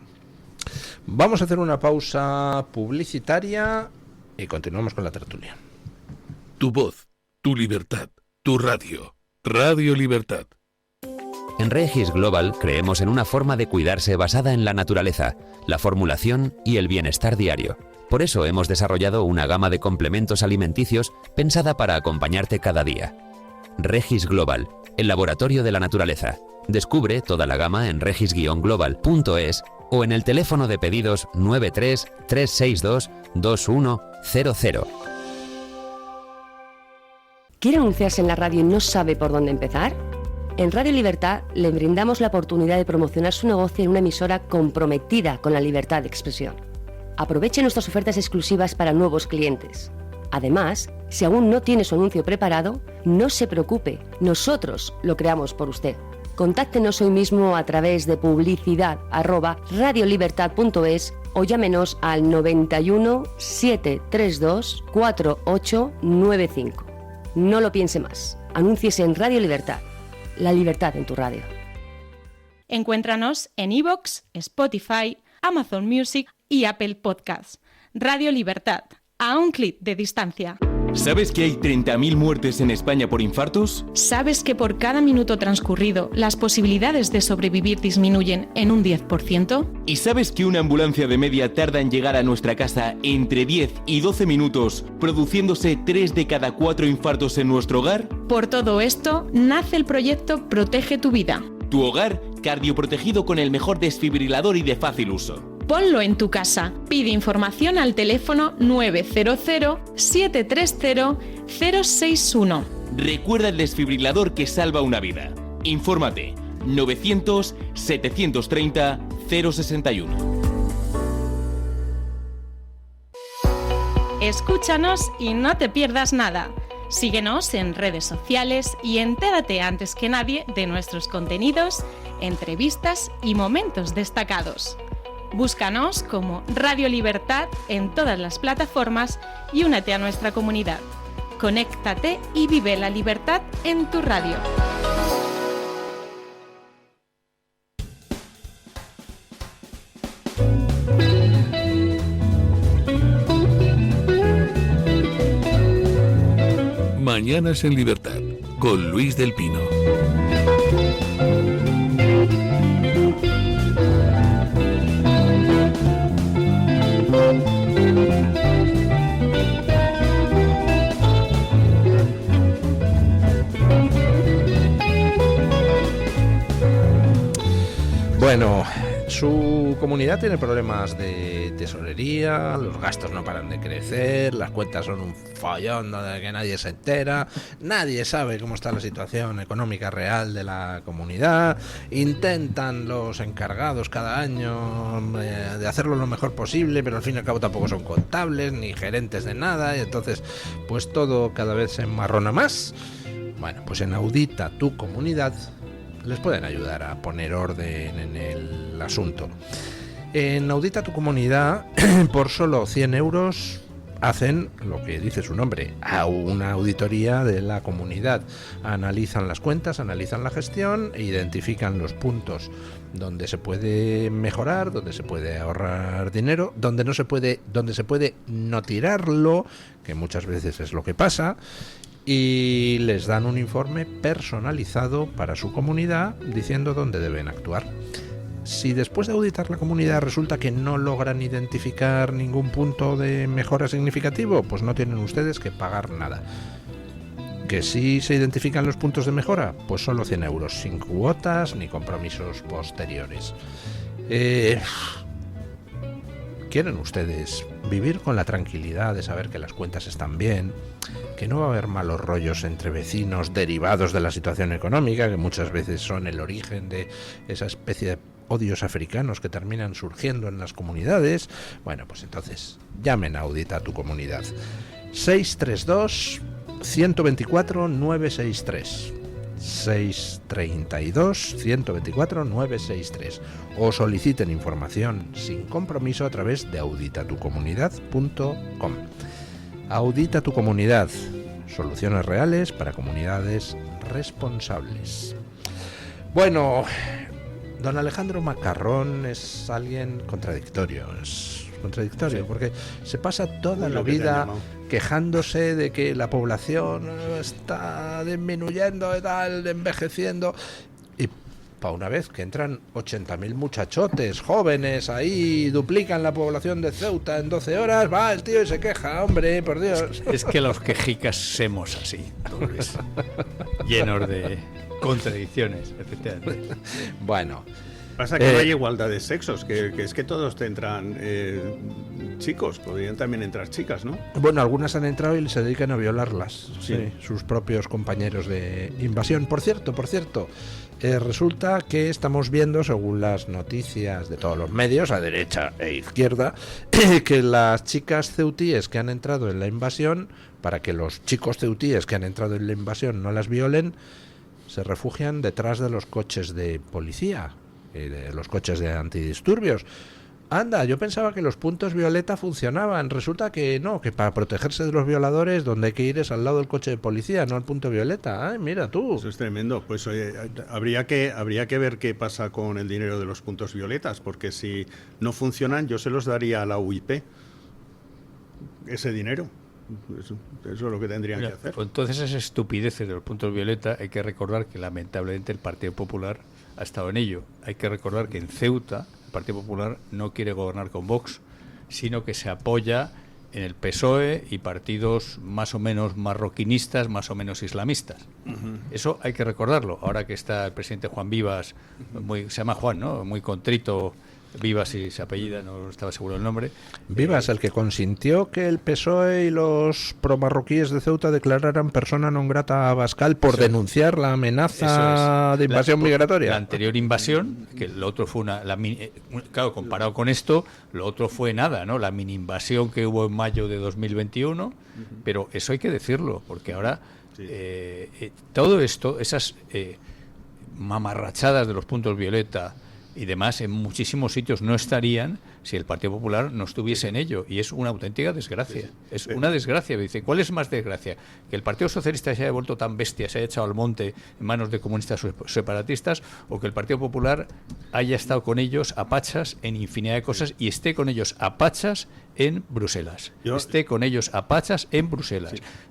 Vamos a hacer una pausa publicitaria y continuamos con la tertulia. Tu voz, tu libertad, tu radio. Radio Libertad. En Regis Global creemos en una forma de cuidarse basada en la naturaleza, la formulación y el bienestar diario. Por eso hemos desarrollado una gama de complementos alimenticios pensada para acompañarte cada día. Regis Global, el laboratorio de la naturaleza. Descubre toda la gama en regis-global.es o en el teléfono de pedidos 93 362 2100. ¿Quiere anunciarse en la radio y no sabe por dónde empezar? En Radio Libertad le brindamos la oportunidad de promocionar su negocio en una emisora comprometida con la libertad de expresión. Aproveche nuestras ofertas exclusivas para nuevos clientes. Además, si aún no tiene su anuncio preparado, no se preocupe, nosotros lo creamos por usted. Contáctenos hoy mismo a través de publicidad@radiolibertad.es o llámenos al 91 732 4895. No lo piense más. Anúnciese en Radio Libertad. La libertad en tu radio. Encuéntranos en iVoox, Spotify, Amazon Music y Apple Podcasts. Radio Libertad, a un clic de distancia. ¿Sabes que hay 30.000 muertes en España por infartos? ¿Sabes que por cada minuto transcurrido las posibilidades de sobrevivir disminuyen en un 10%? ¿Y sabes que una ambulancia de media tarda en llegar a nuestra casa entre 10 y 12 minutos, produciéndose 3 de cada 4 infartos en nuestro hogar? Por todo esto, nace el proyecto Protege tu Vida. Tu hogar cardioprotegido con el mejor desfibrilador y de fácil uso. Ponlo en tu casa. Pide información al teléfono 900-730-061. Recuerda el desfibrilador que salva una vida. Infórmate. 900-730-061. Escúchanos y no te pierdas nada. Síguenos en redes sociales y entérate antes que nadie de nuestros contenidos, entrevistas y momentos destacados. Búscanos como Radio Libertad en todas las plataformas y únete a nuestra comunidad. Conéctate y vive la libertad en tu radio. Mañanas en Libertad, con Luis del Pino. Bueno, su comunidad tiene problemas de tesorería, los gastos no paran de crecer, las cuentas son un follón de que nadie se entera, nadie sabe cómo está la situación económica real de la comunidad, intentan los encargados cada año de hacerlo lo mejor posible, pero al fin y al cabo tampoco son contables ni gerentes de nada, y entonces pues todo cada vez se enmarrona más. Bueno, pues en Audita tu Comunidad les pueden ayudar a poner orden en el asunto. En Audita tu Comunidad, por solo 100 euros, hacen lo que dice su nombre, a una auditoría de la comunidad. Analizan las cuentas, analizan la gestión e identifican los puntos donde se puede mejorar, donde se puede ahorrar dinero, donde se puede no tirarlo, que muchas veces es lo que pasa, y les dan un informe personalizado para su comunidad diciendo dónde deben actuar. Si después de auditar la comunidad resulta que no logran identificar ningún punto de mejora significativo, pues no tienen ustedes que pagar nada. Que si se identifican los puntos de mejora, pues solo 100 euros, sin cuotas ni compromisos posteriores. ¿Quieren ustedes vivir con la tranquilidad de saber que las cuentas están bien, que no va a haber malos rollos entre vecinos derivados de la situación económica, que muchas veces son el origen de esa especie de odios africanos que terminan surgiendo en las comunidades? Bueno, pues entonces llamen a Audita tu Comunidad. 632 124 963 632 124 963 o soliciten información sin compromiso a través de auditatucomunidad.com. Audita tu Comunidad, soluciones reales para comunidades responsables. Bueno, don Alejandro Macarrón es alguien contradictorio, porque se pasa toda la vida quejándose de que la población está disminuyendo y tal, envejeciendo, y para una vez que entran 80.000 muchachotes jóvenes ahí, duplican la población de Ceuta en 12 horas, va el tío y se queja, hombre, por Dios. Es que los quejicas somos así, Luis, llenos de contradicciones, efectivamente. Bueno, pasa que no hay igualdad de sexos, que es que todos te entran chicos, podrían también entrar chicas, ¿no? Bueno, algunas han entrado y se dedican a violarlas, sí, sus propios compañeros de invasión. Por cierto, resulta que estamos viendo, según las noticias de todos los medios, a derecha e izquierda, que las chicas ceutíes que han entrado en la invasión, para que los chicos ceutíes que han entrado en la invasión no las violen, se refugian detrás de los coches de policía, de los coches de antidisturbios. Anda, yo pensaba que los puntos violeta funcionaban. Resulta que no, que para protegerse de los violadores donde hay que ir es al lado del coche de policía, no al punto violeta. Ay, mira tú. Eso es tremendo. Pues oye, habría que ver qué pasa con el dinero de los puntos violetas, porque si no funcionan yo se los daría a la UIP, ese dinero. Eso es lo que tendrían que hacer. Pues entonces esas estupideces de los puntos violeta hay que recordar que lamentablemente el Partido Popular ha estado en ello. Hay que recordar que en Ceuta el Partido Popular no quiere gobernar con Vox, sino que se apoya en el PSOE y partidos más o menos marroquinistas, más o menos islamistas. Eso hay que recordarlo. Ahora que está el presidente Juan Vivas, se llama Juan, ¿no? Muy contrito, Vivas y se apellida, no estaba seguro del nombre. Vivas, el que consintió que el PSOE y los promarroquíes de Ceuta declararan persona non grata a Abascal por denunciar la amenaza de invasión migratoria. La anterior invasión, que lo otro fue claro, comparado con esto, lo otro fue nada, ¿no? La mini invasión que hubo en mayo de 2021, pero eso hay que decirlo, porque ahora todo esto, esas mamarrachadas de los puntos violeta y demás, en muchísimos sitios no estarían si el Partido Popular no estuviese en ello, y es una auténtica desgracia. Es una desgracia. Dice, ¿cuál es más desgracia? ¿Que el Partido Socialista se haya vuelto tan bestia, se haya echado al monte en manos de comunistas separatistas, o que el Partido Popular haya estado con ellos a pachas en infinidad de cosas y esté con ellos a pachas en Bruselas?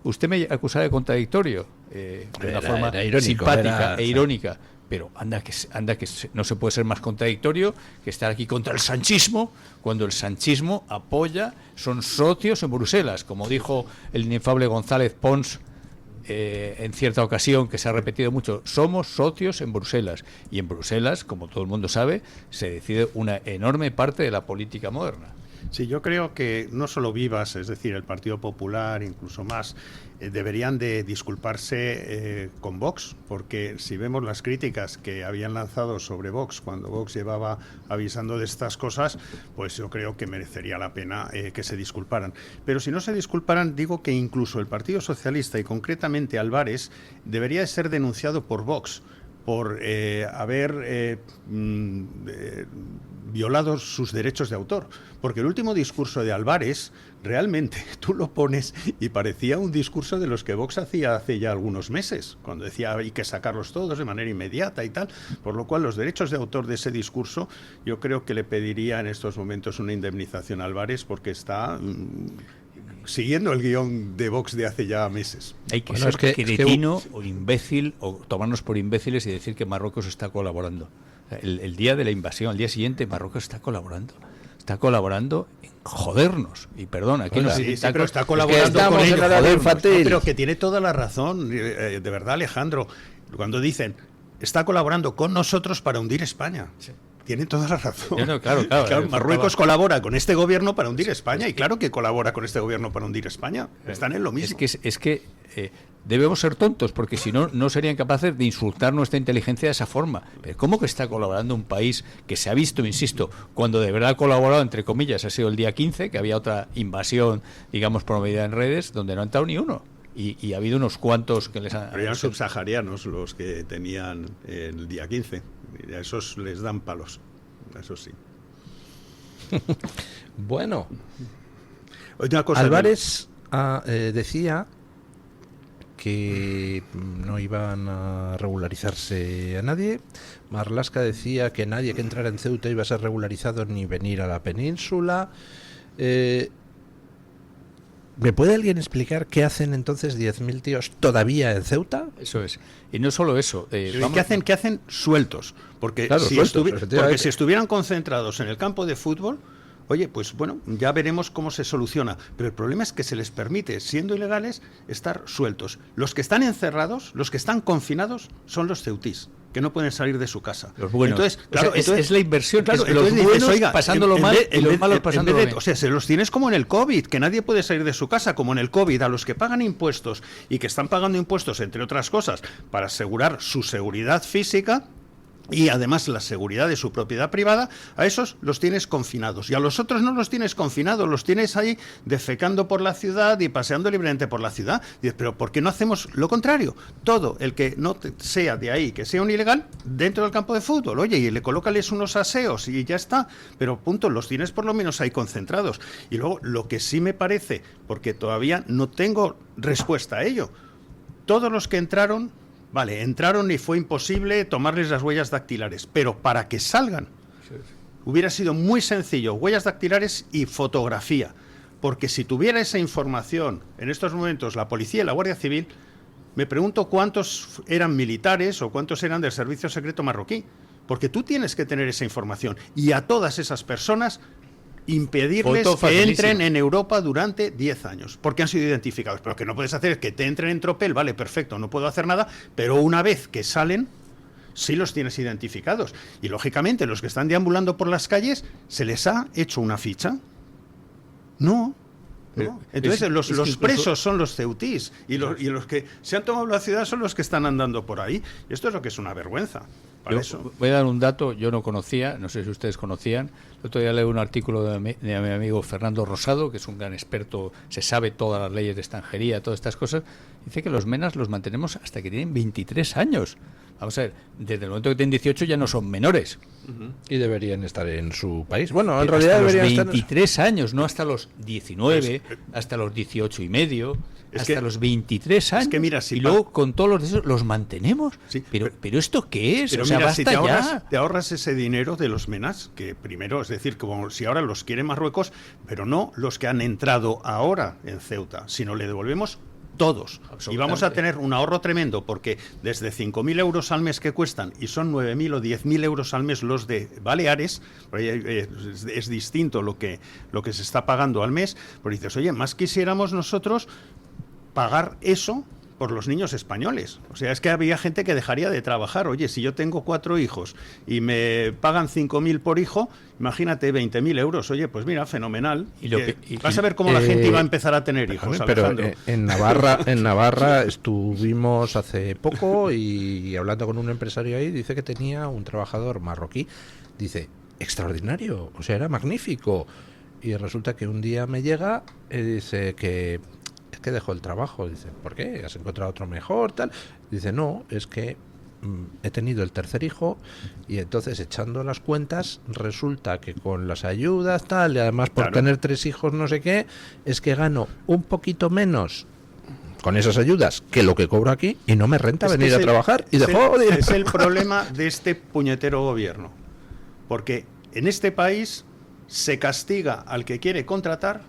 Usted me acusa de contradictorio de una forma irónico, simpática e irónica. Pero anda que no se puede ser más contradictorio que estar aquí contra el sanchismo, cuando el sanchismo apoya, son socios en Bruselas, como dijo el inefable González Pons en cierta ocasión, que se ha repetido mucho. Somos socios en Bruselas, y en Bruselas, como todo el mundo sabe, se decide una enorme parte de la política moderna. Sí, yo creo que no solo Vivas, es decir, el Partido Popular, incluso más, deberían de disculparse con Vox, porque si vemos las críticas que habían lanzado sobre Vox cuando Vox llevaba avisando de estas cosas, pues yo creo que merecería la pena que se disculparan. Pero si no se disculparan, digo que incluso el Partido Socialista, y concretamente Álvarez, debería de ser denunciado por Vox por haber violado sus derechos de autor. Porque el último discurso de Álvarez, realmente, tú lo pones y parecía un discurso de los que Vox hacía hace ya algunos meses, cuando decía hay que sacarlos todos de manera inmediata y tal. Por lo cual, los derechos de autor de ese discurso, yo creo que le pediría en estos momentos una indemnización a Álvarez, porque está siguiendo el guión de Vox de hace ya meses. Hay que ser cretino o imbécil, o tomarnos por imbéciles y decir que Marruecos está colaborando. El día de la invasión, al día siguiente, Marruecos está colaborando en jodernos. Y perdón, aquí no sí, pero está colaborando con ellos, pero que tiene toda la razón, de verdad, Alejandro, cuando dicen está colaborando con nosotros para hundir España. Sí. Tiene toda la razón. Claro, Marruecos colabora con este gobierno para hundir España, y claro que colabora con este gobierno para hundir España. Están en lo mismo. Es que debemos ser tontos, porque si no, no serían capaces de insultar nuestra inteligencia de esa forma. Pero ¿cómo que está colaborando un país que se ha visto, insisto, cuando de verdad ha colaborado, entre comillas, ha sido el día 15, que había otra invasión, digamos, promovida en redes, donde no ha entrado ni uno? Y ha habido unos cuantos que les han... Pero eran subsaharianos los que tenían el día 15. Y a esos les dan palos. Eso sí. Bueno. Otra cosa, Álvarez decía que no iban a regularizarse a nadie. Marlaska decía que nadie que entrara en Ceuta iba a ser regularizado ni venir a la península. ¿Me puede alguien explicar qué hacen entonces 10.000 tíos todavía en Ceuta? Eso es. Y no solo eso. ¿Qué hacen sueltos? Porque, claro, si si estuvieran concentrados en el campo de fútbol, oye, pues bueno, ya veremos cómo se soluciona. Pero el problema es que se les permite, siendo ilegales, estar sueltos. Los que están encerrados, los que están confinados, son los ceutís, que no pueden salir de su casa. Los buenos. Entonces, claro, es la inversión. Claro, los buenos pasándolo mal y los malos pasándolo bien. O sea, se los tienes como en el COVID, que nadie puede salir de su casa, como en el COVID. A los que pagan impuestos y que están pagando impuestos, entre otras cosas, para asegurar su seguridad física y además la seguridad de su propiedad privada, a esos los tienes confinados. Y a los otros no los tienes confinados, los tienes ahí defecando por la ciudad y paseando libremente por la ciudad. Dices, pero ¿por qué no hacemos lo contrario? Todo el que no sea de ahí, que sea un ilegal, dentro del campo de fútbol, oye, y le colócales unos aseos y ya está. Pero punto, los tienes por lo menos ahí concentrados. Y luego, lo que sí me parece, porque todavía no tengo respuesta a ello, todos los que entraron... Vale, entraron y fue imposible tomarles las huellas dactilares, pero para que salgan hubiera sido muy sencillo, huellas dactilares y fotografía, porque si tuviera esa información en estos momentos la policía y la Guardia Civil, me pregunto cuántos eran militares o cuántos eran del servicio secreto marroquí, porque tú tienes que tener esa información y a todas esas personas impedirles que entren en Europa durante 10 años, porque han sido identificados. Pero lo que no puedes hacer es que te entren en tropel, vale, perfecto, no puedo hacer nada, pero una vez que salen, sí los tienes identificados. Y lógicamente los que están deambulando por las calles, ¿se les ha hecho una ficha? No. ¿No? Entonces los presos son los ceutís y los que se han tomado la ciudad son los que están andando por ahí. Y esto es lo que es una vergüenza. Voy a dar un dato, yo no conocía, no sé si ustedes conocían. El otro día leí un artículo de mi amigo Fernando Rosado, que es un gran experto, se sabe todas las leyes de extranjería, todas estas cosas. Dice que los menas los mantenemos hasta que tienen 23 años. Vamos a ver, desde el momento que tienen 18 ya no son menores. Y deberían estar en su país. Bueno, en realidad deberían estar... 23 años, no hasta los 19, hasta los 18 y medio... hasta los 23 años. Es que mira, y luego con todos los derechos los mantenemos. Sí, pero ¿esto qué es? Pero o sea, mira, basta si te ahorras ese dinero de los menas, que primero, es decir, como si ahora los quiere Marruecos, pero no los que han entrado ahora en Ceuta, sino le devolvemos todos. Y vamos a tener un ahorro tremendo, porque desde 5.000 euros al mes que cuestan, y son 9.000 o 10.000 euros al mes los de Baleares, es distinto lo que se está pagando al mes, pero dices, oye, más quisiéramos nosotros pagar eso por los niños españoles. O sea, es que había gente que dejaría de trabajar. Oye, si yo tengo 4 hijos y me pagan 5.000 por hijo, imagínate 20.000 euros. Oye, pues mira, fenomenal. Vas a ver cómo la gente iba a empezar a tener hijos, Alejandro. Pero en Navarra estuvimos hace poco y hablando con un empresario ahí, dice que tenía un trabajador marroquí. Dice, extraordinario, o sea, era magnífico. Y resulta que un día me llega y dice que dejó el trabajo. Dice, ¿por qué? ¿Has encontrado otro mejor? Tal. Dice, no, es que he tenido el tercer hijo y entonces echando las cuentas resulta que con las ayudas tal y además por tener 3 hijos no sé qué, es que gano un poquito menos con esas ayudas que lo que cobro aquí y no me renta venir a trabajar y es el problema de este puñetero gobierno, porque en este país se castiga al que quiere contratar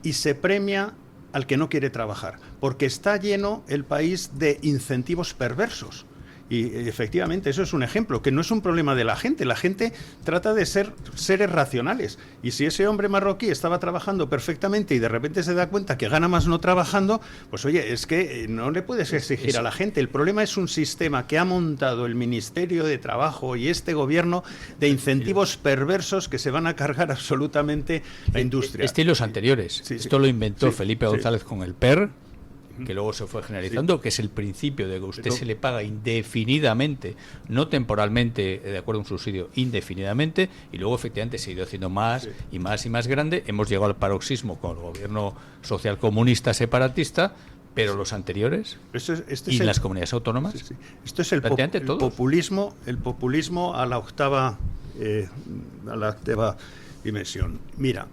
y se premia al que no quiere trabajar, porque está lleno el país de incentivos perversos. Y efectivamente eso es un ejemplo, que no es un problema de la gente trata de ser seres racionales, y si ese hombre marroquí estaba trabajando perfectamente y de repente se da cuenta que gana más no trabajando, pues oye, es que no le puedes exigir a la gente. El problema es un sistema que ha montado el Ministerio de Trabajo y este gobierno de incentivos perversos que se van a cargar absolutamente la industria. Estilos anteriores. Esto lo inventó Felipe González con el PER, que luego se fue generalizando, que es el principio de que usted se le paga indefinidamente, no temporalmente, de acuerdo a un subsidio, indefinidamente, y luego efectivamente se ha ido haciendo más y más y más grande. Hemos llegado al paroxismo con el gobierno social comunista separatista, pero los anteriores y las comunidades autónomas, esto es el populismo a la octava dimensión. Mira,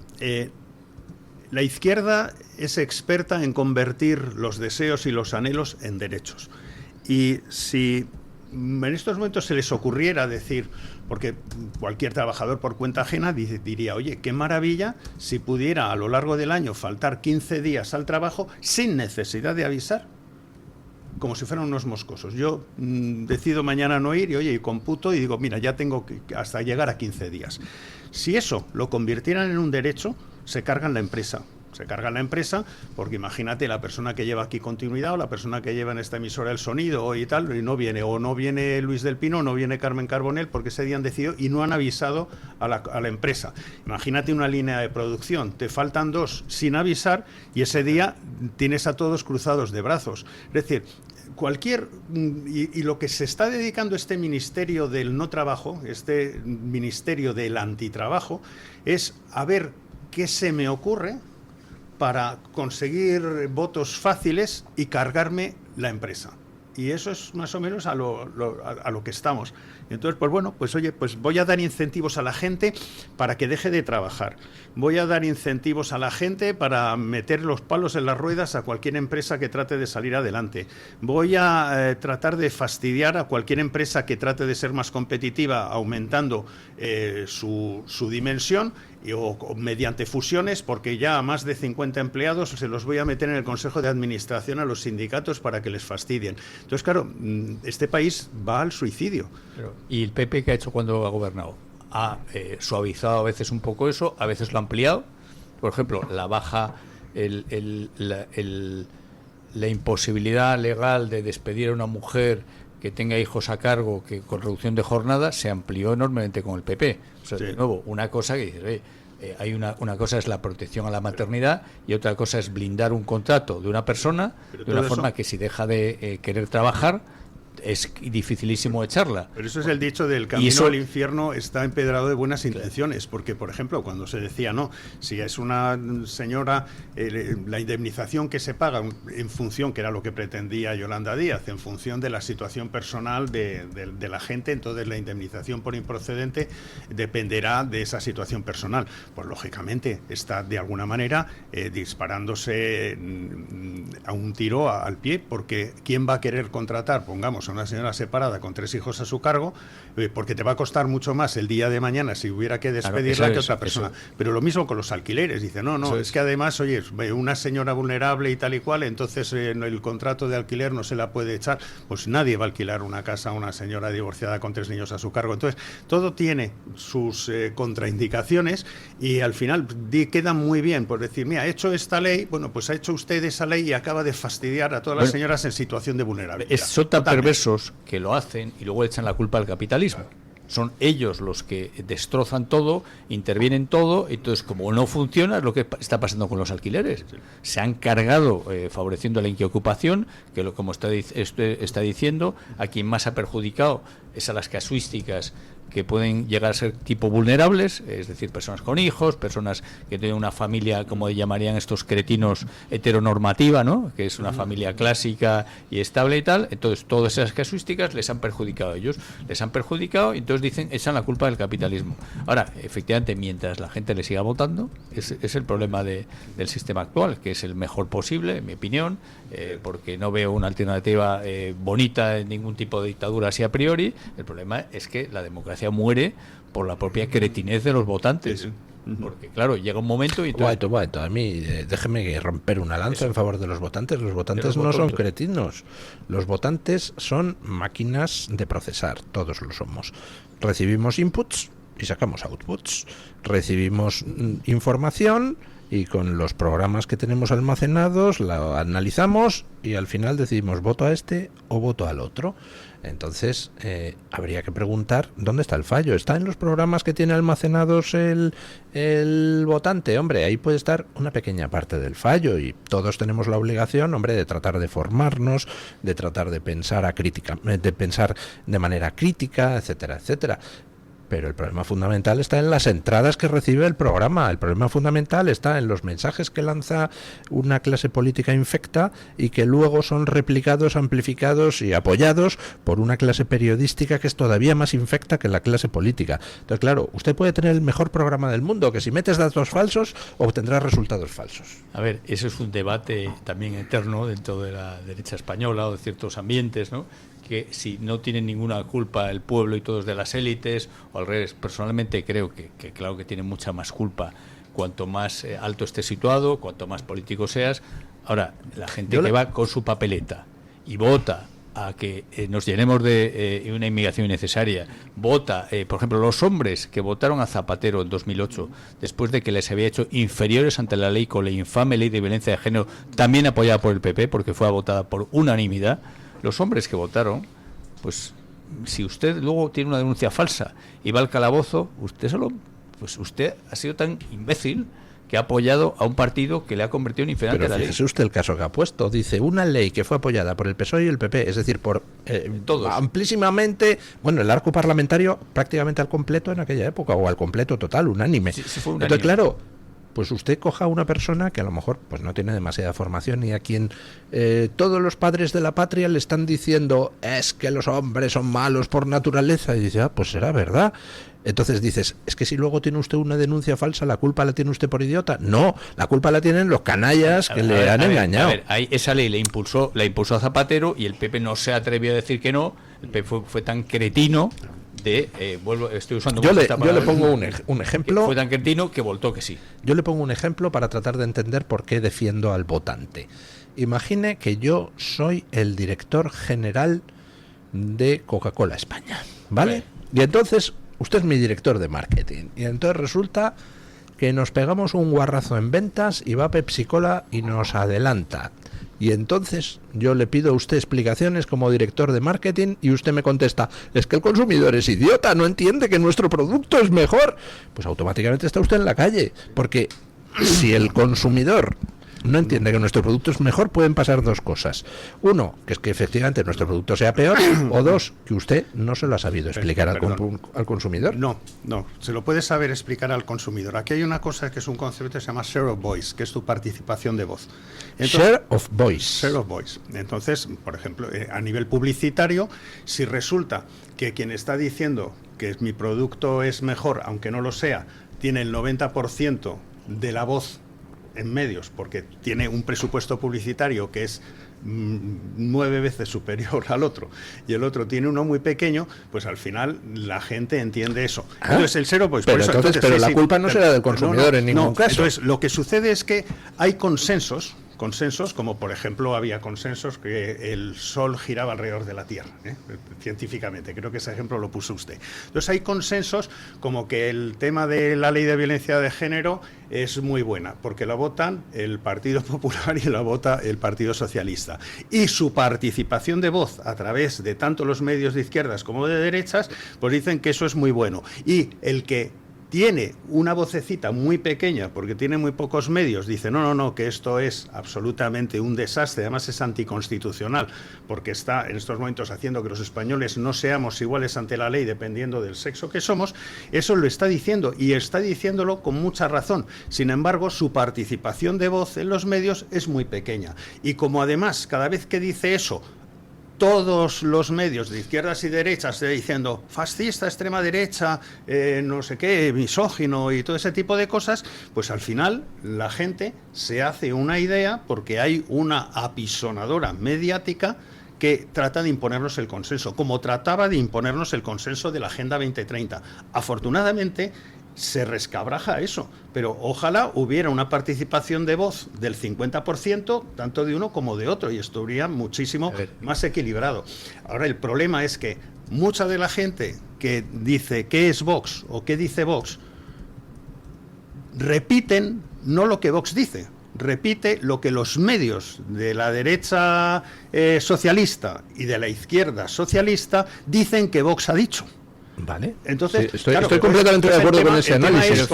la izquierda es experta en convertir los deseos y los anhelos en derechos. Y si en estos momentos se les ocurriera decir, porque cualquier trabajador por cuenta ajena diría, oye, qué maravilla si pudiera a lo largo del año faltar 15 días al trabajo sin necesidad de avisar, como si fueran unos moscosos. Yo decido mañana no ir y oye, y computo y digo, mira, ya tengo que hasta llegar a 15 días. Si eso lo convirtieran en un derecho, se cargan la empresa. Se carga la empresa porque imagínate la persona que lleva aquí continuidad o la persona que lleva en esta emisora el sonido y tal, y no viene Luis del Pino, no viene Carmen Carbonell porque ese día han decidido y no han avisado a la empresa. Imagínate una línea de producción, te faltan 2 sin avisar y ese día tienes a todos cruzados de brazos. Es decir, y lo que se está dedicando este ministerio del no trabajo, este ministerio del antitrabajo, es a ver qué se me ocurre para conseguir votos fáciles y cargarme la empresa. Y eso es más o menos a lo que estamos. Entonces, pues bueno, pues oye, pues voy a dar incentivos a la gente para que deje de trabajar. Voy a dar incentivos a la gente para meter los palos en las ruedas a cualquier empresa que trate de salir adelante. Voy a tratar de fastidiar a cualquier empresa que trate de ser más competitiva, aumentando su dimensión o mediante fusiones, porque ya a más de 50 empleados se los voy a meter en el Consejo de Administración a los sindicatos para que les fastidien. Entonces, claro, este país va al suicidio. ¿Y el PP qué ha hecho cuando ha gobernado? Ha suavizado a veces un poco eso, a veces lo ha ampliado. Por ejemplo, la baja, la imposibilidad legal de despedir a una mujer que tenga hijos a cargo, que con reducción de jornada, se amplió enormemente con el PP. O sea, de nuevo, una cosa que dices, hay una cosa es la protección a la maternidad y otra cosa es blindar un contrato de una persona de una forma que si deja de querer trabajar es dificilísimo echarla. Pero eso es el dicho del camino al infierno está empedrado de buenas intenciones, porque por ejemplo cuando se decía no, si es una señora la indemnización que se paga en función, que era lo que pretendía Yolanda Díaz, en función de la situación personal de la gente, entonces la indemnización por improcedente dependerá de esa situación personal. Pues lógicamente está de alguna manera disparándose a un tiro al pie, porque ¿quién va a querer contratar, pongamos, a una señora separada con 3 hijos a su cargo, porque te va a costar mucho más el día de mañana si hubiera que despedirla que otra persona? Pero lo mismo con los alquileres, dice, no, es que además, oye, una señora vulnerable y tal y cual, entonces el contrato de alquiler no se la puede echar. Pues nadie va a alquilar una casa a una señora divorciada con 3 niños a su cargo. Entonces, todo tiene sus contraindicaciones y al final queda muy bien por decir, mira, ha hecho esta ley, bueno, pues ha hecho usted esa ley y acaba de fastidiar a todas las señoras en situación de vulnerabilidad. Son tan perversos que lo hacen y luego echan la culpa al capitalismo. Son ellos los que destrozan todo, intervienen todo, entonces como no funciona es lo que está pasando con los alquileres. Se han cargado favoreciendo la inquiocupación, que como está diciendo, a quien más ha perjudicado es a las casuísticas que pueden llegar a ser tipo vulnerables, es decir, personas con hijos, personas que tienen una familia, como llamarían estos cretinos, heteronormativa, ¿no? Que es una familia clásica y estable y tal. Entonces, todas esas casuísticas les han perjudicado a ellos, y entonces dicen, echan la culpa del capitalismo. Ahora, efectivamente, mientras la gente le siga votando, es el problema del sistema actual, que es el mejor posible, en mi opinión, porque no veo una alternativa bonita en ningún tipo de dictadura así a priori. El problema es que la democracia muere por la propia cretinez de los votantes. Porque claro, llega un momento y Guaito, a mí déjeme romper una lanza en favor de los votantes. Los votantes no son cretinos. Los votantes son máquinas de procesar, todos lo somos. Recibimos inputs y sacamos outputs. Recibimos información y con los programas que tenemos almacenados la analizamos y al final decidimos voto a este o voto al otro. Entonces habría que preguntar dónde está el fallo. ¿Está en los programas que tiene almacenados el votante? Hombre, ahí puede estar una pequeña parte del fallo y todos tenemos la obligación, hombre, de tratar de formarnos, de tratar de pensar de pensar de manera crítica, etcétera, etcétera. Pero el problema fundamental está en las entradas que recibe el programa. El problema fundamental está en los mensajes que lanza una clase política infecta y que luego son replicados, amplificados y apoyados por una clase periodística que es todavía más infecta que la clase política. Entonces, claro, usted puede tener el mejor programa del mundo, que si metes datos falsos, obtendrás resultados falsos. A ver, eso es un debate también eterno dentro de la derecha española o de ciertos ambientes, ¿no? Que si no tienen ninguna culpa el pueblo y todos de las élites, o al revés. Personalmente creo que claro que tienen mucha más culpa cuanto más alto estés situado, cuanto más político seas. Ahora, la gente va con su papeleta y vota a que nos llenemos de una inmigración innecesaria, vota, por ejemplo, los hombres que votaron a Zapatero en 2008, después de que les había hecho inferiores ante la ley con la infame ley de violencia de género, también apoyada por el PP, porque fue votada por unanimidad. Los hombres que votaron, pues si usted luego tiene una denuncia falsa y va al calabozo, usted ha sido tan imbécil que ha apoyado a un partido que le ha convertido en inferior ante la ley. Fíjese usted el caso que ha puesto. Dice, una ley que fue apoyada por el PSOE y el PP, es decir, por todos, amplísimamente, bueno, el arco parlamentario prácticamente al completo en aquella época, o al completo total, unánime. Sí, fue unánime. Entonces, claro, pues usted coja a una persona que a lo mejor pues no tiene demasiada formación y a quien todos los padres de la patria le están diciendo es que los hombres son malos por naturaleza, y dice, pues será verdad. Entonces dices, es que si luego tiene usted una denuncia falsa, ¿la culpa la tiene usted por idiota? No, la culpa la tienen los canallas que le han engañado. Esa ley la impulsó a Zapatero y el PP no se atrevió a decir que no. El PP fue tan cretino estoy usando yo le pongo un ejemplo. Fue tan cretino que voltó que sí. Yo le pongo un ejemplo para tratar de entender por qué defiendo al votante. Imagine que yo soy el director general de Coca-Cola España, ¿vale? Y entonces usted es mi director de marketing y entonces resulta que nos pegamos un guarrazo en ventas y va Pepsi-Cola y nos adelanta. Y entonces yo le pido a usted explicaciones como director de marketing y usted me contesta, es que el consumidor es idiota, no entiende que nuestro producto es mejor. Pues automáticamente está usted en la calle, porque si el consumidor no entiende que nuestro producto es mejor, pueden pasar dos cosas. Uno, que es que efectivamente nuestro producto sea peor, o dos, que usted no se lo ha sabido explicar al consumidor. No, se lo puede saber explicar al consumidor. Aquí hay una cosa que es un concepto que se llama share of voice, que es tu participación de voz. Entonces, share of voice. Share of voice. Entonces, por ejemplo, a nivel publicitario, si resulta que quien está diciendo que mi producto es mejor, aunque no lo sea, tiene el 90% de la voz en medios, porque tiene un presupuesto publicitario que es 9 veces superior al otro y el otro tiene uno muy pequeño, pues al final la gente entiende eso. Entonces el share of voice, pero la culpa no será del consumidor en ningún caso. Entonces lo que sucede es que hay consensos, como por ejemplo había consensos que el Sol giraba alrededor de la Tierra, científicamente, creo que ese ejemplo lo puso usted. Entonces hay consensos como que el tema de la ley de violencia de género es muy buena, porque la votan el Partido Popular y la vota el Partido Socialista. Y su participación de voz a través de tanto los medios de izquierdas como de derechas, pues dicen que eso es muy bueno. Y el que tiene una vocecita muy pequeña, porque tiene muy pocos medios, dice no, que esto es absolutamente un desastre, además es anticonstitucional, porque está en estos momentos haciendo que los españoles no seamos iguales ante la ley dependiendo del sexo que somos, eso lo está diciendo, y está diciéndolo con mucha razón. Sin embargo, su participación de voz en los medios es muy pequeña, y como además cada vez que dice eso, todos los medios de izquierdas y derechas diciendo fascista, extrema derecha, no sé qué, misógino y todo ese tipo de cosas, pues al final la gente se hace una idea porque hay una apisonadora mediática que trata de imponernos el consenso, como trataba de imponernos el consenso de la Agenda 2030. Afortunadamente se rescabraja eso, pero ojalá hubiera una participación de voz del 50%, tanto de uno como de otro, y estaría muchísimo más equilibrado. Ahora, el problema es que mucha de la gente que dice qué es Vox o qué dice Vox, repiten no lo que Vox dice, repite lo que los medios de la derecha socialista y de la izquierda socialista dicen que Vox ha dicho. Vale. Entonces, sí, estoy completamente de acuerdo con ese análisis.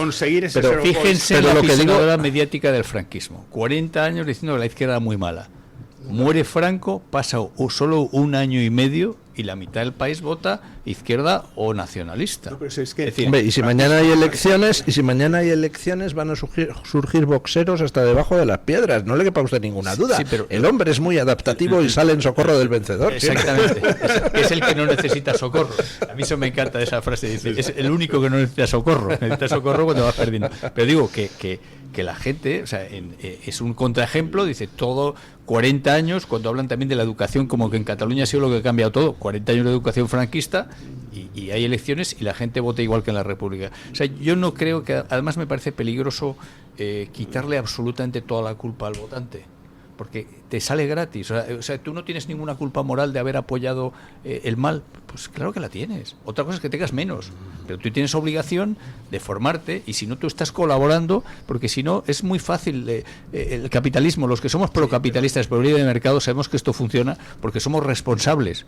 Pero fíjense en la apisonadora mediática del franquismo. 40 años diciendo que la izquierda era muy mala. Muere Franco, pasa solo un año y medio y la mitad del país vota izquierda o nacionalista. No, es que, hombre, y si mañana hay elecciones, van a surgir boxeros hasta debajo de las piedras, no le quepa a usted ninguna duda. Sí, pero el hombre es muy adaptativo y sale en socorro del vencedor. Exactamente. Es el que no necesita socorro. A mí eso me encanta esa frase, dice, es el único que no necesita socorro. Necesita socorro cuando va perdiendo. Pero digo que la gente, o sea, es un contraejemplo, dice todo 40 años, cuando hablan también de la educación, como que en Cataluña ha sido lo que ha cambiado todo, 40 años de educación franquista y hay elecciones y la gente vota igual que en la República. O sea, yo no creo que, además me parece peligroso quitarle absolutamente toda la culpa al votante, porque te sale gratis. O sea, tú no tienes ninguna culpa moral de haber apoyado el mal. Pues claro que la tienes. Otra cosa es que tengas menos, pero tú tienes obligación de formarte, y si no, tú estás colaborando, porque si no es muy fácil. El capitalismo, los que somos procapitalistas, por libre de mercado, sabemos que esto funciona porque somos responsables.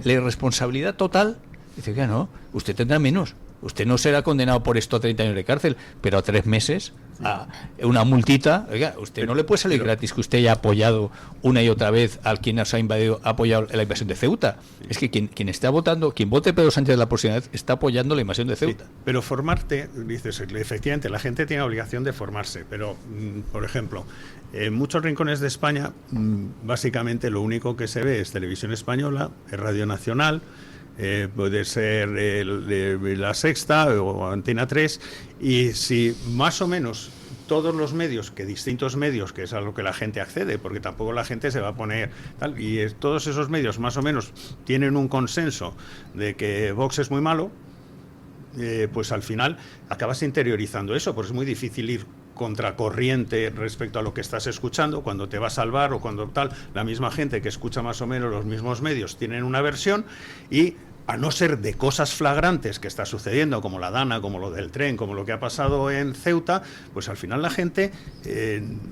La irresponsabilidad total dice que no, usted tendrá menos. Usted no será condenado por esto a 30 años de cárcel, pero a 3 meses, a una multita. Oiga, usted no le puede salir gratis que usted haya apoyado una y otra vez al quien nos ha invadido, ha apoyado la invasión de Ceuta. Es que quien está votando, quien vote Pedro Sánchez la próxima vez, está apoyando la invasión de Ceuta. Sí, pero formarte, dices, efectivamente, la gente tiene obligación de formarse, pero, por ejemplo, en muchos rincones de España, básicamente lo único que se ve es televisión española, es Radio Nacional, puede ser La Sexta o Antena 3, y si más o menos todos los medios, que distintos medios, que es a lo que la gente accede, porque tampoco la gente se va a poner tal, y todos esos medios más o menos tienen un consenso de que Vox es muy malo, pues al final acabas interiorizando eso, porque es muy difícil ir contracorriente respecto a lo que estás escuchando cuando te va a salvar o cuando tal. La misma gente que escucha más o menos los mismos medios tienen una versión, y a no ser de cosas flagrantes que está sucediendo, como la Dana, como lo del tren, como lo que ha pasado en Ceuta, pues al final la gente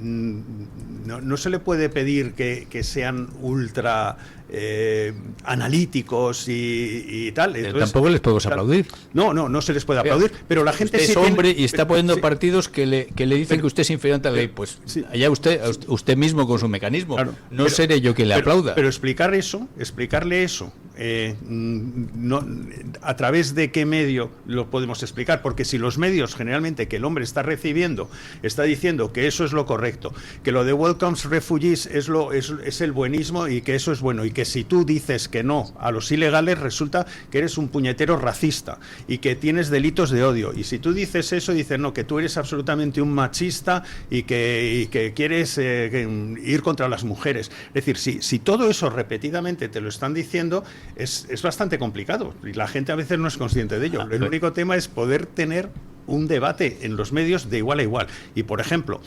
no se le puede pedir que sean ultra analíticos y tal. Entonces, tampoco les podemos aplaudir. No se les puede aplaudir, pero la gente usted es hombre y está apoyando partidos que le dicen que usted es inferior a la ley. Pues allá usted mismo con su mecanismo. Claro, no seré yo quien le aplauda. Pero explicarle eso, no, a través de qué medio lo podemos explicar, porque si los medios generalmente que el hombre está recibiendo está diciendo que eso es lo correcto, que lo de Welcome Refugees es el buenismo y que eso es bueno, y que si tú dices que no a los ilegales resulta que eres un puñetero racista y que tienes delitos de odio, y si tú dices eso, dices no, que tú eres absolutamente un machista y que quieres ir contra las mujeres. Es decir, si todo eso repetidamente te lo están diciendo, es bastante complicado y la gente a veces no es consciente de ello. El único tema es poder tener un debate en los medios de igual a igual. Y por ejemplo,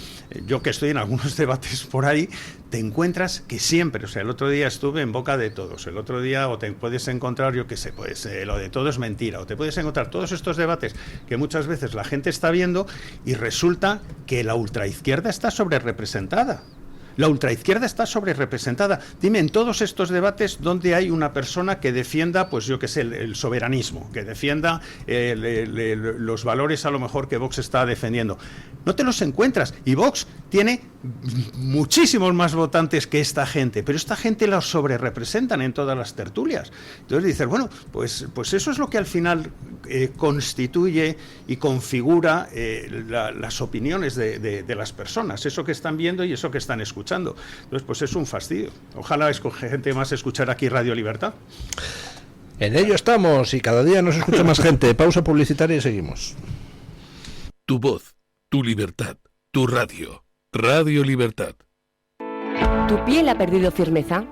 yo que estoy en algunos debates por ahí, te encuentras que siempre, o sea, el otro día estuve en boca de todos, el otro día o te puedes encontrar, yo qué sé, pues lo de todo es mentira, o te puedes encontrar todos estos debates que muchas veces la gente está viendo y resulta que la ultraizquierda está sobre representada. La ultraizquierda está sobrerepresentada. Dime, en todos estos debates, ¿dónde hay una persona que defienda, pues yo qué sé, el soberanismo, que defienda los valores a lo mejor que Vox está defendiendo? No te los encuentras. Y Vox tiene muchísimos más votantes que esta gente, pero esta gente los sobrerepresentan en todas las tertulias. Entonces dices, bueno, pues eso es lo que al final constituye y configura las opiniones de las personas, eso que están viendo y eso que están escuchando. Entonces, pues es un fastidio. Ojalá gente más escuchar aquí Radio Libertad. En ello estamos y cada día nos escucha más gente. Pausa publicitaria y seguimos. Tu voz, tu libertad, tu radio. Radio Libertad. ¿Tu piel ha perdido firmeza?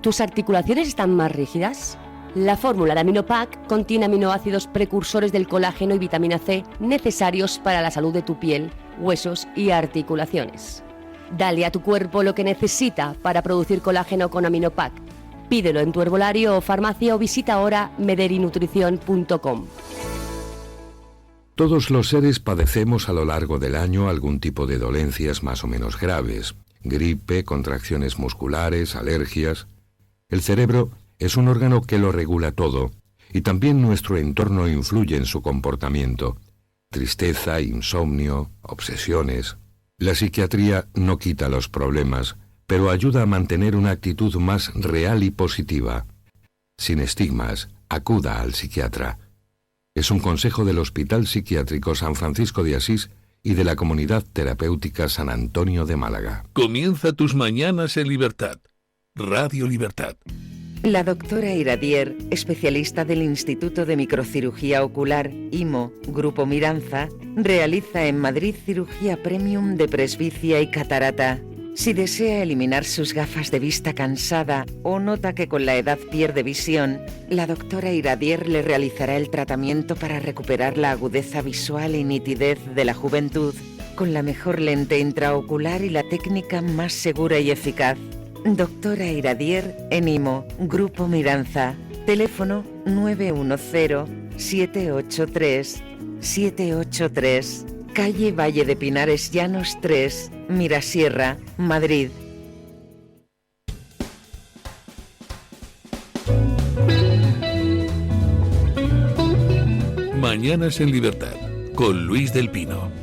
¿Tus articulaciones están más rígidas? La fórmula de Aminopac contiene aminoácidos precursores del colágeno y vitamina C necesarios para la salud de tu piel, huesos y articulaciones. Dale a tu cuerpo lo que necesita para producir colágeno con Aminopac. Pídelo en tu herbolario o farmacia o visita ahora mederinutrición.com. Todos los seres padecemos a lo largo del año algún tipo de dolencias más o menos graves. Gripe, contracciones musculares, alergias. El cerebro es un órgano que lo regula todo, y también nuestro entorno influye en su comportamiento. Tristeza, insomnio, obsesiones. La psiquiatría no quita los problemas, pero ayuda a mantener una actitud más real y positiva. Sin estigmas, acuda al psiquiatra. Es un consejo del Hospital Psiquiátrico San Francisco de Asís y de la Comunidad Terapéutica San Antonio de Málaga. Comienza tus mañanas en libertad. Radio Libertad. La doctora Iradier, especialista del Instituto de Microcirugía Ocular, IMO, Grupo Miranza, realiza en Madrid cirugía premium de presbicia y catarata. Si desea eliminar sus gafas de vista cansada o nota que con la edad pierde visión, la doctora Iradier le realizará el tratamiento para recuperar la agudeza visual y nitidez de la juventud, con la mejor lente intraocular y la técnica más segura y eficaz. Doctora Iradier en IMO, Grupo Miranza. Teléfono 910-783-783. Calle Valle de Pinares Llanos 3, Mirasierra, Madrid. Mañanas en libertad con Luis del Pino.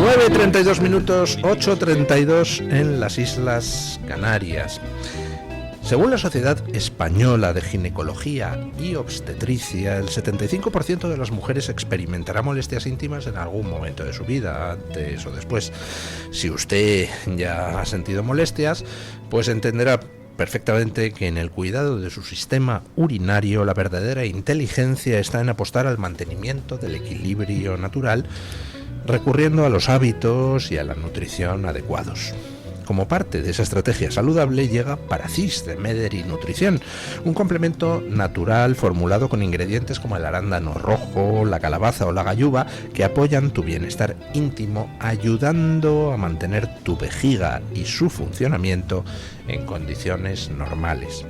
...9:32, 8:32 en las Islas Canarias. Según la Sociedad Española de Ginecología y Obstetricia, el 75% de las mujeres experimentará molestias íntimas en algún momento de su vida, antes o después. Si usted ya ha sentido molestias, pues entenderá perfectamente que en el cuidado de su sistema urinario la verdadera inteligencia está en apostar al mantenimiento del equilibrio natural, recurriendo a los hábitos y a la nutrición adecuados. Como parte de esa estrategia saludable llega Paracis de Mederi Nutrición, un complemento natural formulado con ingredientes como el arándano rojo, la calabaza o la galluva que apoyan tu bienestar íntimo, ayudando a mantener tu vejiga y su funcionamiento en condiciones normales.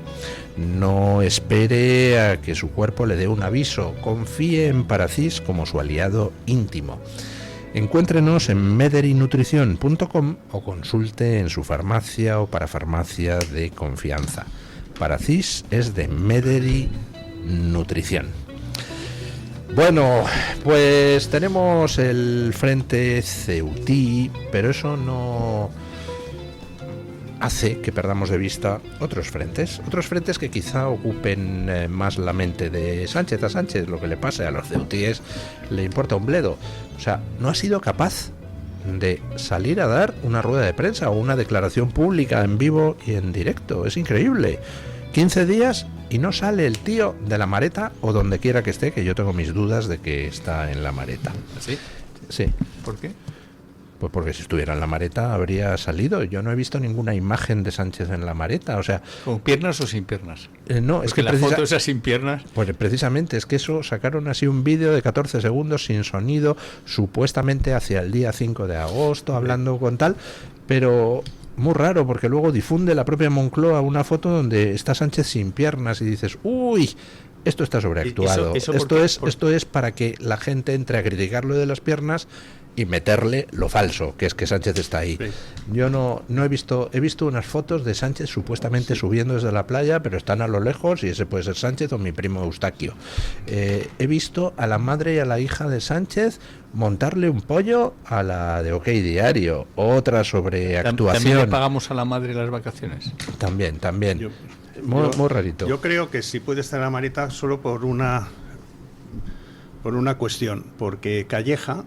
No espere a que su cuerpo le dé un aviso, confíe en Paracis como su aliado íntimo. Encuéntrenos en mederinutrición.com o consulte en su farmacia o parafarmacia de confianza. Paracis es de Mederi Nutrición. Bueno, pues tenemos el frente Ceutí, pero eso no hace que perdamos de vista otros frentes que quizá ocupen más la mente de Sánchez. A Sánchez lo que le pase a los ceutíes le importa un bledo. O sea, no ha sido capaz de salir a dar una rueda de prensa o una declaración pública en vivo y en directo. Es increíble. 15 días y no sale el tío de la Mareta o donde quiera que esté, que yo tengo mis dudas de que está en la Mareta. ¿Sí? Sí. ¿Por qué? Pues porque si estuviera en la Mareta habría salido. Yo no he visto ninguna imagen de Sánchez en la Mareta, o sea... ¿Con piernas o sin piernas? No, porque es que la foto esa sin piernas... Pues precisamente, es que eso sacaron así un vídeo de 14 segundos sin sonido, supuestamente hacia el día 5 de agosto, hablando con tal, pero... Muy raro, porque luego difunde la propia Moncloa una foto donde está Sánchez sin piernas y dices, uy, esto está sobreactuado. Esto es para que la gente entre a criticar lo de las piernas y meterle lo falso, que es que Sánchez está ahí. Sí. Yo no he visto unas fotos de Sánchez supuestamente subiendo desde la playa, pero están a lo lejos y ese puede ser Sánchez o mi primo Eustaquio. He visto a la madre y a la hija de Sánchez montarle un pollo a la de OK Diario, otra sobre actuación. ¿También le pagamos a la madre las vacaciones? También. Muy rarito. Yo creo que sí puede estar en la Mareta solo por una cuestión, porque Calleja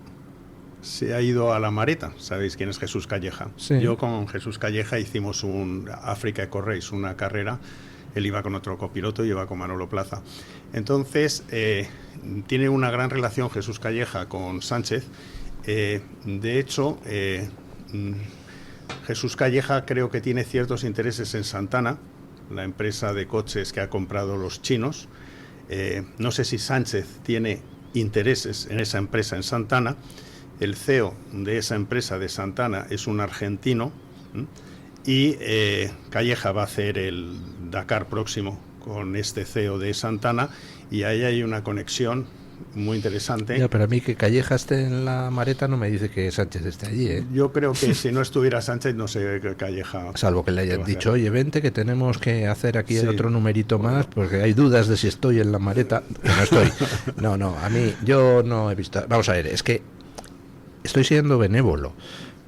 se ha ido a la Mareta. ¿Sabéis quién es Jesús Calleja? Sí. Yo con Jesús Calleja hicimos un África Eco Race, una carrera. Él iba con otro copiloto y iba con Manolo Plaza. Entonces, tiene una gran relación Jesús Calleja con Sánchez. De hecho, Jesús Calleja creo que tiene ciertos intereses en Santana, la empresa de coches que ha comprado los chinos. No sé si Sánchez tiene intereses en esa empresa en Santana. El CEO de esa empresa de Santana es un argentino y Calleja va a hacer el Dakar próximo con este CEO de Santana y ahí hay una conexión muy interesante. Ya, pero a mí que Calleja esté en la Mareta no me dice que Sánchez esté allí, ¿eh? Yo creo que si no estuviera Sánchez no sé qué Calleja... Salvo que le hayan dicho, oye, vente que tenemos que hacer aquí otro numerito más porque hay dudas de si estoy en la Mareta. Que no estoy. No, a mí yo no he visto... Vamos a ver, es que estoy siendo benévolo,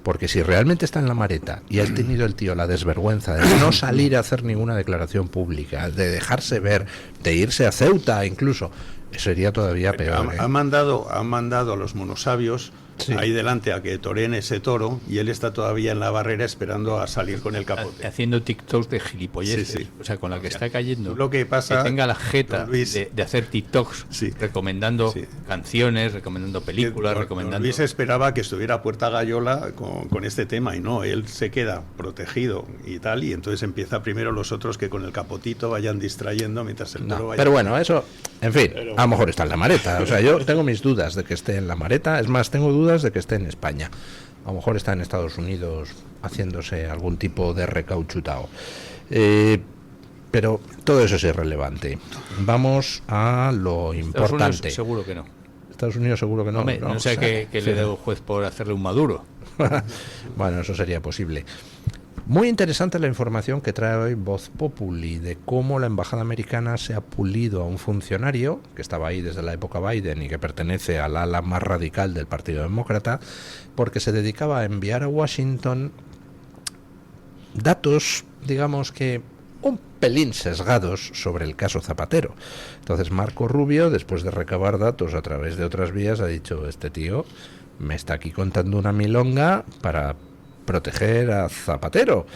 porque si realmente está en la Mareta y ha tenido el tío la desvergüenza de no salir a hacer ninguna declaración pública, de dejarse ver, de irse a Ceuta incluso, sería todavía peor. Ha mandado a los monosabios ahí delante a que toreen ese toro y él está todavía en la barrera esperando a salir con el capote. Haciendo TikToks de gilipolleces, o sea, con la que está cayendo. Lo que pasa, que tenga la jeta de hacer TikToks recomendando canciones, recomendando películas, recomendando... Luis esperaba que estuviera a puerta gallola con este tema y no, él se queda protegido y tal, y entonces empieza primero los otros que con el capotito vayan distrayendo mientras el toro vaya... Pero bueno, eso, en fin, a lo mejor está en la Mareta. O sea, yo tengo mis dudas de que esté en la Mareta, es más, tengo dudas de que esté en España. A lo mejor está en Estados Unidos haciéndose algún tipo de recauchutado. Pero todo eso es irrelevante. Vamos a lo importante. Estados Unidos seguro que no. Estados Unidos seguro que no. Hombre, no sé que le dé un juez por hacerle un Maduro. Bueno, eso sería posible. Muy interesante la información que trae hoy Voz Populi de cómo la embajada americana se ha pulido a un funcionario que estaba ahí desde la época Biden y que pertenece al ala más radical del Partido Demócrata, porque se dedicaba a enviar a Washington datos, digamos que un pelín sesgados sobre el caso Zapatero. Entonces Marco Rubio, después de recabar datos a través de otras vías, ha dicho, este tío me está aquí contando una milonga para proteger a Zapatero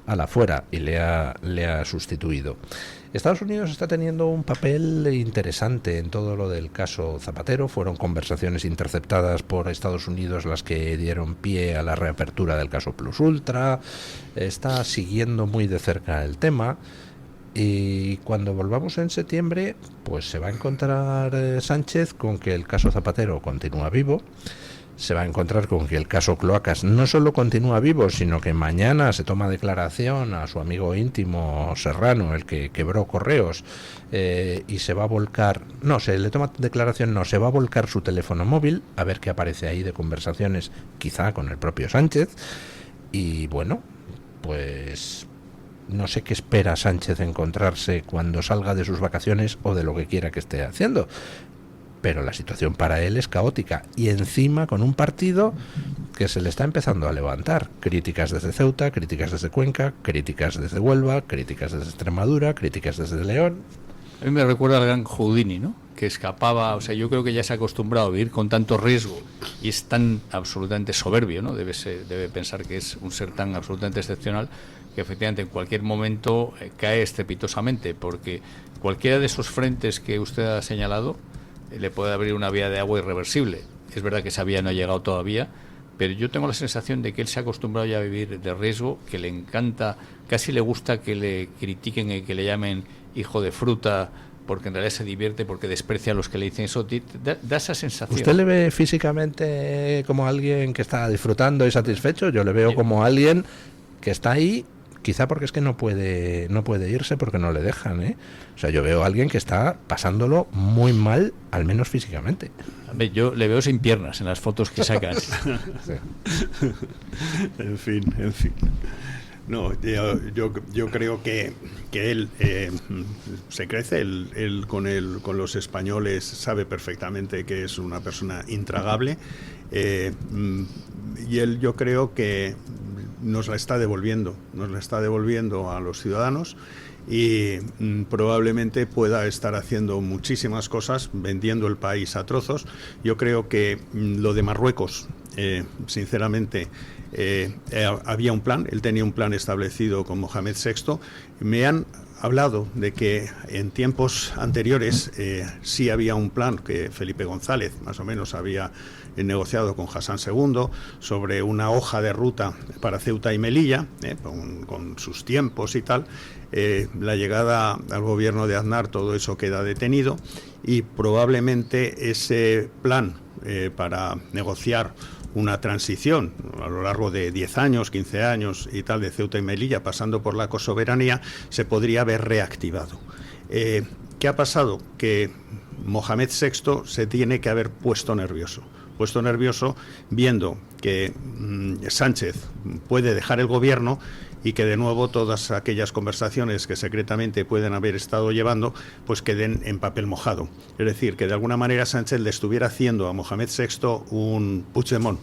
a la fuera, y le ha sustituido. Estados Unidos está teniendo un papel interesante en todo lo del caso Zapatero. Fueron conversaciones interceptadas por Estados Unidos las que dieron pie a la reapertura del caso Plus Ultra. Está siguiendo muy de cerca el tema. Y cuando volvamos en septiembre, pues se va a encontrar Sánchez con que el caso Zapatero continúa vivo. Se va a encontrar con que el caso Cloacas no solo continúa vivo, sino que mañana se toma declaración a su amigo íntimo Serrano, el que quebró Correos, y se va a volcar, se va a volcar su teléfono móvil, a ver qué aparece ahí de conversaciones, quizá con el propio Sánchez. Y bueno, pues no sé qué espera Sánchez encontrarse cuando salga de sus vacaciones o de lo que quiera que esté haciendo. Pero la situación para él es caótica, y encima con un partido que se le está empezando a levantar. Críticas desde Ceuta, críticas desde Cuenca, críticas desde Huelva, críticas desde Extremadura, críticas desde León. A mí me recuerda al gran Houdini, ¿no? Que escapaba, o sea, yo creo que ya se ha acostumbrado a vivir con tanto riesgo y es tan absolutamente soberbio, ¿no? Debe pensar que es un ser tan absolutamente excepcional que efectivamente en cualquier momento cae estrepitosamente, porque cualquiera de esos frentes que usted ha señalado le puede abrir una vía de agua irreversible. Es verdad que esa vía no ha llegado todavía, pero yo tengo la sensación de que él se ha acostumbrado ya a vivir de riesgo, que le encanta, casi le gusta que le critiquen y que le llamen hijo de fruta, porque en realidad se divierte, porque desprecia a los que le dicen eso. Da esa sensación. ¿Usted le ve físicamente como alguien que está disfrutando y satisfecho? Yo le veo como alguien que está ahí quizá porque es que no puede irse porque no le dejan, ¿eh? O sea, yo veo a alguien que está pasándolo muy mal, al menos físicamente. Yo le veo sin piernas en las fotos que sacan. En fin. No, yo creo que él se crece, él con los españoles sabe perfectamente que es una persona intragable, y él, yo creo que nos la está devolviendo a los ciudadanos, y probablemente pueda estar haciendo muchísimas cosas, vendiendo el país a trozos. Yo creo que lo de Marruecos, sinceramente, había un plan, él tenía un plan establecido con Mohamed VI. Me han hablado de que en tiempos anteriores sí había un plan que Felipe González más o menos había negociado con Hassan II sobre una hoja de ruta para Ceuta y Melilla, con sus tiempos y tal. La llegada al gobierno de Aznar, todo eso queda detenido, y probablemente ese plan para negociar una transición a lo largo de 10 años, 15 años y tal, de Ceuta y Melilla, pasando por la cosoberanía, se podría haber reactivado. ¿Qué ha pasado? Que Mohamed VI se tiene que haber puesto nervioso viendo que Sánchez puede dejar el gobierno, y que de nuevo todas aquellas conversaciones que secretamente pueden haber estado llevando pues queden en papel mojado. Es decir, que de alguna manera Sánchez le estuviera haciendo a Mohamed VI un Puigdemont,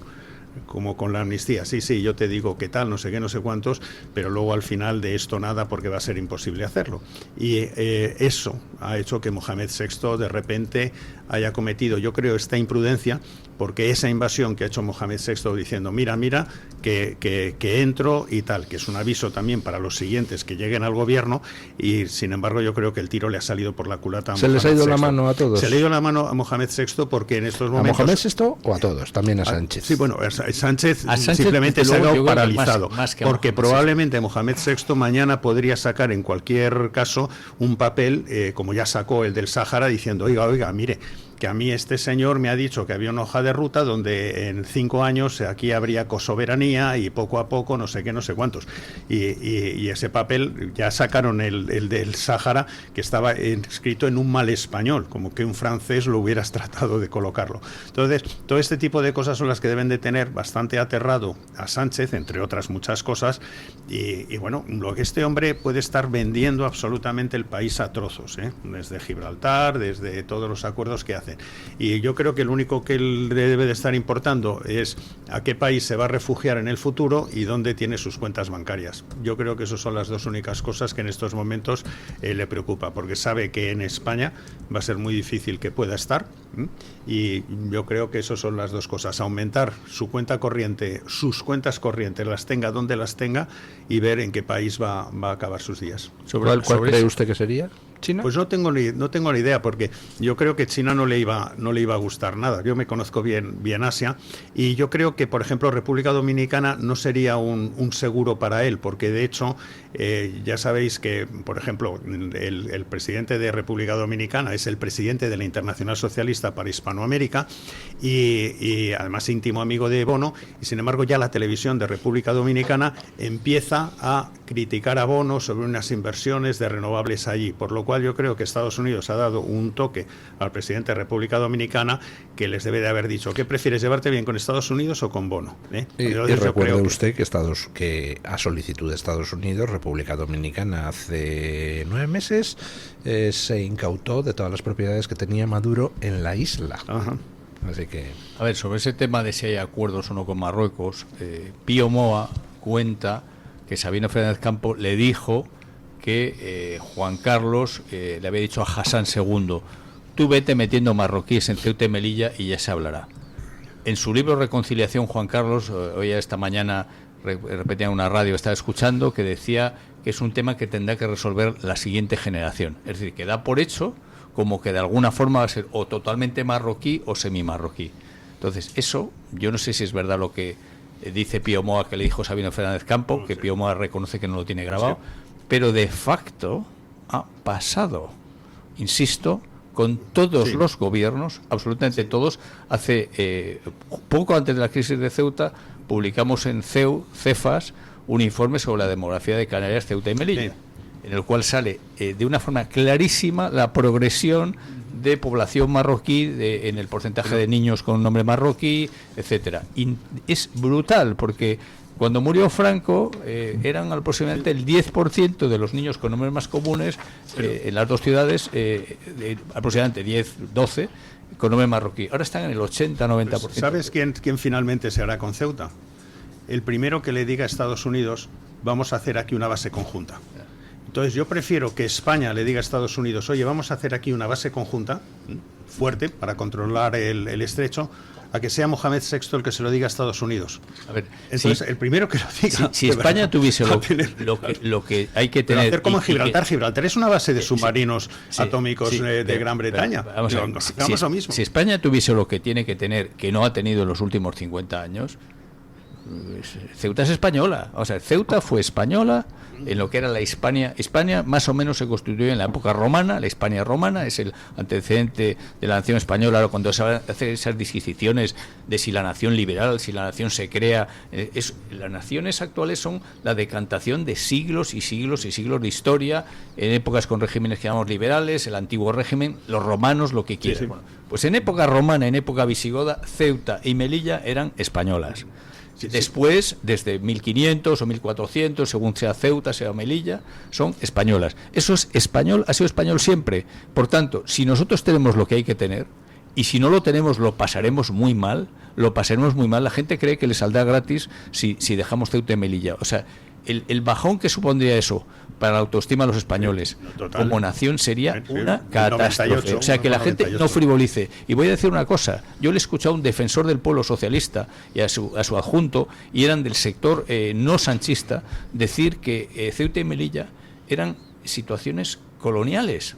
como con la amnistía. Sí, yo te digo qué tal, no sé qué, no sé cuántos, pero luego al final de esto nada, porque va a ser imposible hacerlo. Y eso ha hecho que Mohamed VI de repente haya cometido, yo creo, esta imprudencia, porque esa invasión que ha hecho Mohamed VI diciendo mira, que entro y tal, que es un aviso también para los siguientes que lleguen al gobierno, y sin embargo yo creo que el tiro le ha salido por la culata a Mohamed VI. ¿Se les ha ido la mano a todos? Se le ha ido la mano a Mohamed VI, porque en estos momentos... ¿A Mohamed VI o a todos? También a Sánchez. Sí, bueno, Sánchez simplemente se ha quedado paralizado, más que porque probablemente Mohamed VI mañana podría sacar en cualquier caso un papel, como ya sacó el del Sáhara, diciendo, oiga, mire, que a mí este señor me ha dicho que había una hoja de ruta donde en 5 años aquí habría cosoberanía y poco a poco no sé qué, no sé cuántos. Y ese papel ya sacaron el del Sáhara, que estaba escrito en un mal español, como que un francés lo hubieras tratado de colocarlo. Entonces, todo este tipo de cosas son las que deben de tener bastante aterrado a Sánchez, entre otras muchas cosas. Y bueno, lo que este hombre puede estar vendiendo absolutamente el país a trozos, desde Gibraltar, desde todos los acuerdos que hace. Y yo creo que lo único que él debe de estar importando es a qué país se va a refugiar en el futuro y dónde tiene sus cuentas bancarias. Yo creo que esas son las dos únicas cosas que en estos momentos le preocupa, porque sabe que en España va a ser muy difícil que pueda estar, y yo creo que esas son las dos cosas: aumentar su cuenta corriente, sus cuentas corrientes, las tenga donde las tenga, y ver en qué país va a acabar sus días. ¿Cuál cree usted que sería? ¿China? Pues no tengo ni idea, porque yo creo que China no le iba a gustar nada. Yo me conozco bien Asia, y yo creo que, por ejemplo, República Dominicana no sería un seguro para él, porque de hecho ya sabéis que, por ejemplo, el presidente de República Dominicana es el presidente de la Internacional Socialista para Hispanoamérica, y además íntimo amigo de Bono, y sin embargo ya la televisión de República Dominicana empieza a criticar a Bono sobre unas inversiones de renovables allí, por lo cual yo creo que Estados Unidos ha dado un toque al presidente de República Dominicana, que les debe de haber dicho: ¿qué prefieres, llevarte bien con Estados Unidos o con Bono? Y recuerde usted que a solicitud de Estados Unidos, República Dominicana hace 9 meses se incautó de todas las propiedades que tenía Maduro en la isla. Ajá. Así que... A ver, sobre ese tema de si hay acuerdos o no con Marruecos, Pío Moa cuenta que Sabino Fernández Campo le dijo que Juan Carlos le había dicho a Hassan II: tú vete metiendo marroquíes en Ceuta y Melilla y ya se hablará. En su libro Reconciliación, Juan Carlos, hoy esta mañana repetía en una radio, estaba escuchando, que decía que es un tema que tendrá que resolver la siguiente generación. Es decir, que da por hecho como que de alguna forma va a ser o totalmente marroquí o semi-marroquí. Entonces, eso, yo no sé si es verdad lo que dice Pío Moa, que le dijo Sabino Fernández Campo, que Pío Moa reconoce que no lo tiene grabado, pero de facto ha pasado, insisto, con todos los gobiernos, absolutamente todos. Hace poco antes de la crisis de Ceuta publicamos en Cefas un informe sobre la demografía de Canarias, Ceuta y Melilla, en el cual sale de una forma clarísima la progresión de población marroquí en el porcentaje de niños con nombre marroquí, etcétera. Y es brutal, porque cuando murió Franco eran aproximadamente el 10% de los niños con nombres más comunes en las dos ciudades, aproximadamente 10, 12 con nombre marroquí. Ahora están en el 80-90%. Pues, ¿sabes quién finalmente se hará con Ceuta? El primero que le diga a Estados Unidos, vamos a hacer aquí una base conjunta. Entonces yo prefiero que España le diga a Estados Unidos, oye, vamos a hacer aquí una base conjunta fuerte para controlar el estrecho, a que sea Mohamed VI el que se lo diga a Estados Unidos. A ver, entonces el primero que lo diga. Si España tuviese lo que hay que tener... Hacer como en Gibraltar. Gibraltar es una base de submarinos atómicos de Gran Bretaña. Vamos a ver, lo mismo. Si España tuviese lo que tiene que tener, que no ha tenido en los últimos 50 años, Ceuta es española. O sea, Ceuta fue española en lo que era la Hispania. Hispania más o menos se constituyó en la época romana. La Hispania romana es el antecedente de la nación española. Cuando se hacen esas disquisiciones de si la nación liberal, si la nación se crea, las naciones actuales son la decantación de siglos y siglos y siglos de historia, en épocas con regímenes que llamamos liberales, el antiguo régimen, los romanos, lo que quieran. Sí. Bueno, pues en época romana, en época visigoda, Ceuta y Melilla eran españolas. Después, desde 1500 o 1400, según sea Ceuta, sea Melilla, son españolas. Eso es español, ha sido español siempre. Por tanto, si nosotros tenemos lo que hay que tener, y si no lo tenemos, lo pasaremos muy mal. La gente cree que le saldrá gratis si dejamos Ceuta y Melilla. O sea, el bajón que supondría eso para la autoestima de los españoles como nación sería una catástrofe. O sea, que la gente no frivolice. Y voy a decir una cosa, yo le he escuchado a un defensor del pueblo socialista y a su adjunto, y eran del sector no sanchista, decir que Ceuta y Melilla eran situaciones coloniales.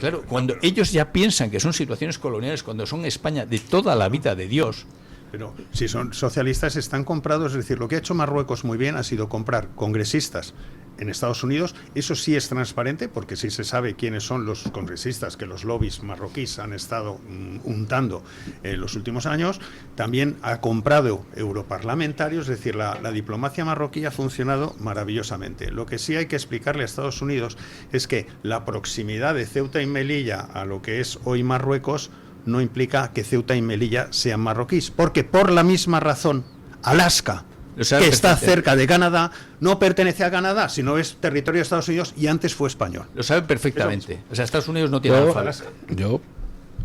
Claro, cuando ellos ya piensan que son situaciones coloniales, cuando son España de toda la vida de Dios. Pero si son socialistas están comprados, es decir, lo que ha hecho Marruecos muy bien ha sido comprar congresistas en Estados Unidos. Eso sí es transparente, porque sí se sabe quiénes son los congresistas que los lobbies marroquíes han estado untando en los últimos años. También ha comprado europarlamentarios, es decir, la diplomacia marroquí ha funcionado maravillosamente. Lo que sí hay que explicarle a Estados Unidos es que la proximidad de Ceuta y Melilla a lo que es hoy Marruecos no implica que Ceuta y Melilla sean marroquíes, porque por la misma razón Alaska, que está cerca de Canadá, no pertenece a Canadá, sino es territorio de Estados Unidos y antes fue español. Lo saben perfectamente. O sea, Estados Unidos no tiene Alaska.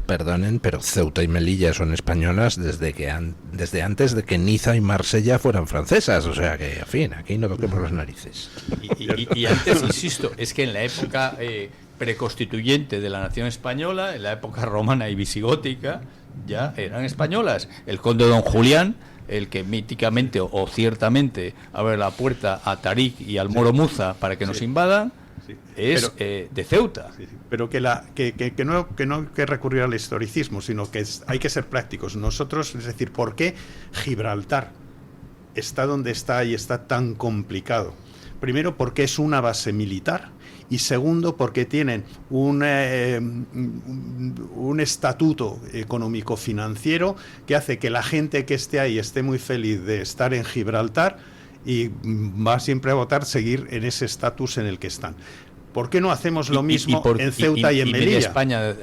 Perdonen, pero Ceuta y Melilla son españolas desde antes de que Niza y Marsella fueran francesas. O sea que, en fin, aquí no toquemos las narices. Y antes, insisto, es que en la época preconstituyente de la nación española, en la época romana y visigótica, ya eran españolas. El conde Don Julián, el que míticamente o ciertamente abre la puerta a Tarik y al Moro Muza para que nos invadan, es de Ceuta. Pero que no hay que recurrir al historicismo, sino que hay que ser prácticos. Nosotros, es decir, ¿por qué Gibraltar está donde está y está tan complicado? Primero, porque es una base militar, y segundo, porque tienen un estatuto económico-financiero que hace que la gente que esté ahí esté muy feliz de estar en Gibraltar y va siempre a votar seguir en ese estatus en el que están. ¿Por qué no hacemos lo mismo en Ceuta y en Melilla?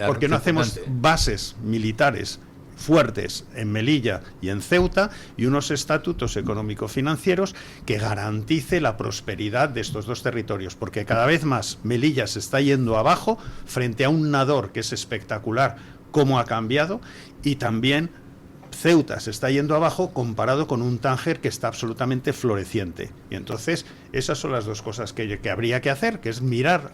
¿Por qué no hacemos bases militares fuertes en Melilla y en Ceuta y unos estatutos económico-financieros que garantice la prosperidad de estos dos territorios? Porque cada vez más Melilla se está yendo abajo frente a un Nador que es espectacular cómo ha cambiado, y también Ceuta se está yendo abajo comparado con un Tánger que está absolutamente floreciente. Y entonces esas son las dos cosas que habría que hacer, que es mirar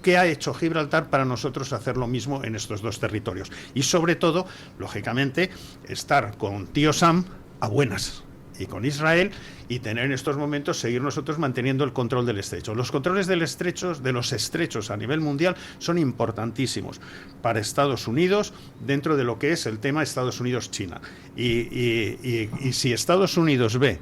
qué ha hecho Gibraltar para nosotros hacer lo mismo en estos dos territorios. Y sobre todo, lógicamente, estar con tío Sam a buenas y con Israel, y tener en estos momentos, seguir nosotros manteniendo el control del estrecho. Los controles de los estrechos a nivel mundial son importantísimos para Estados Unidos dentro de lo que es el tema Estados Unidos-China. Y si Estados Unidos ve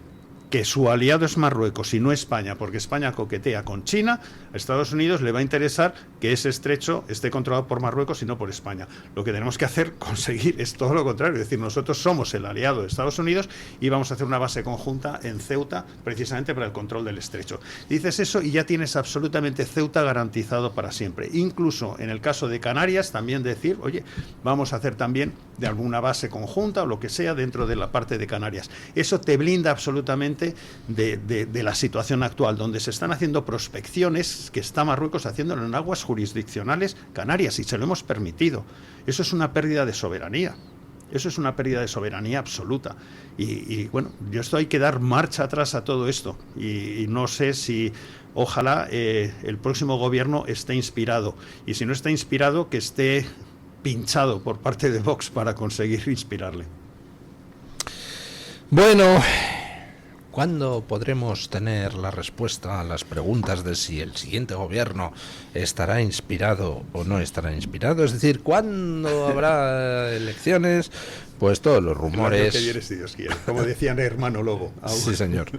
que su aliado es Marruecos y no España, porque España coquetea con China, a Estados Unidos le va a interesar que ese estrecho esté controlado por Marruecos y no por España. Lo que tenemos que conseguir es todo lo contrario, es decir, nosotros somos el aliado de Estados Unidos y vamos a hacer una base conjunta en Ceuta precisamente para el control del estrecho. Dices eso y ya tienes absolutamente Ceuta garantizado para siempre. Incluso en el caso de Canarias también decir, oye, vamos a hacer también de alguna base conjunta o lo que sea dentro de la parte de Canarias. Eso te blinda absolutamente de la situación actual, donde se están haciendo prospecciones que está Marruecos haciéndolo en aguas jurisdiccionales canarias y se lo hemos permitido. Eso es una pérdida de soberanía. Eso es una pérdida de soberanía absoluta. Y bueno, esto hay que dar marcha atrás a todo esto. Y no sé si, ojalá, el próximo gobierno esté inspirado. Y si no está inspirado, que esté pinchado por parte de Vox para conseguir inspirarle. Bueno, ¿cuándo podremos tener la respuesta a las preguntas de si el siguiente gobierno estará inspirado o no estará inspirado? Es decir, ¿cuándo habrá elecciones? Pues todos los rumores... Que viene, si Dios quiere, como decían hermano Lobo. Sí, señor.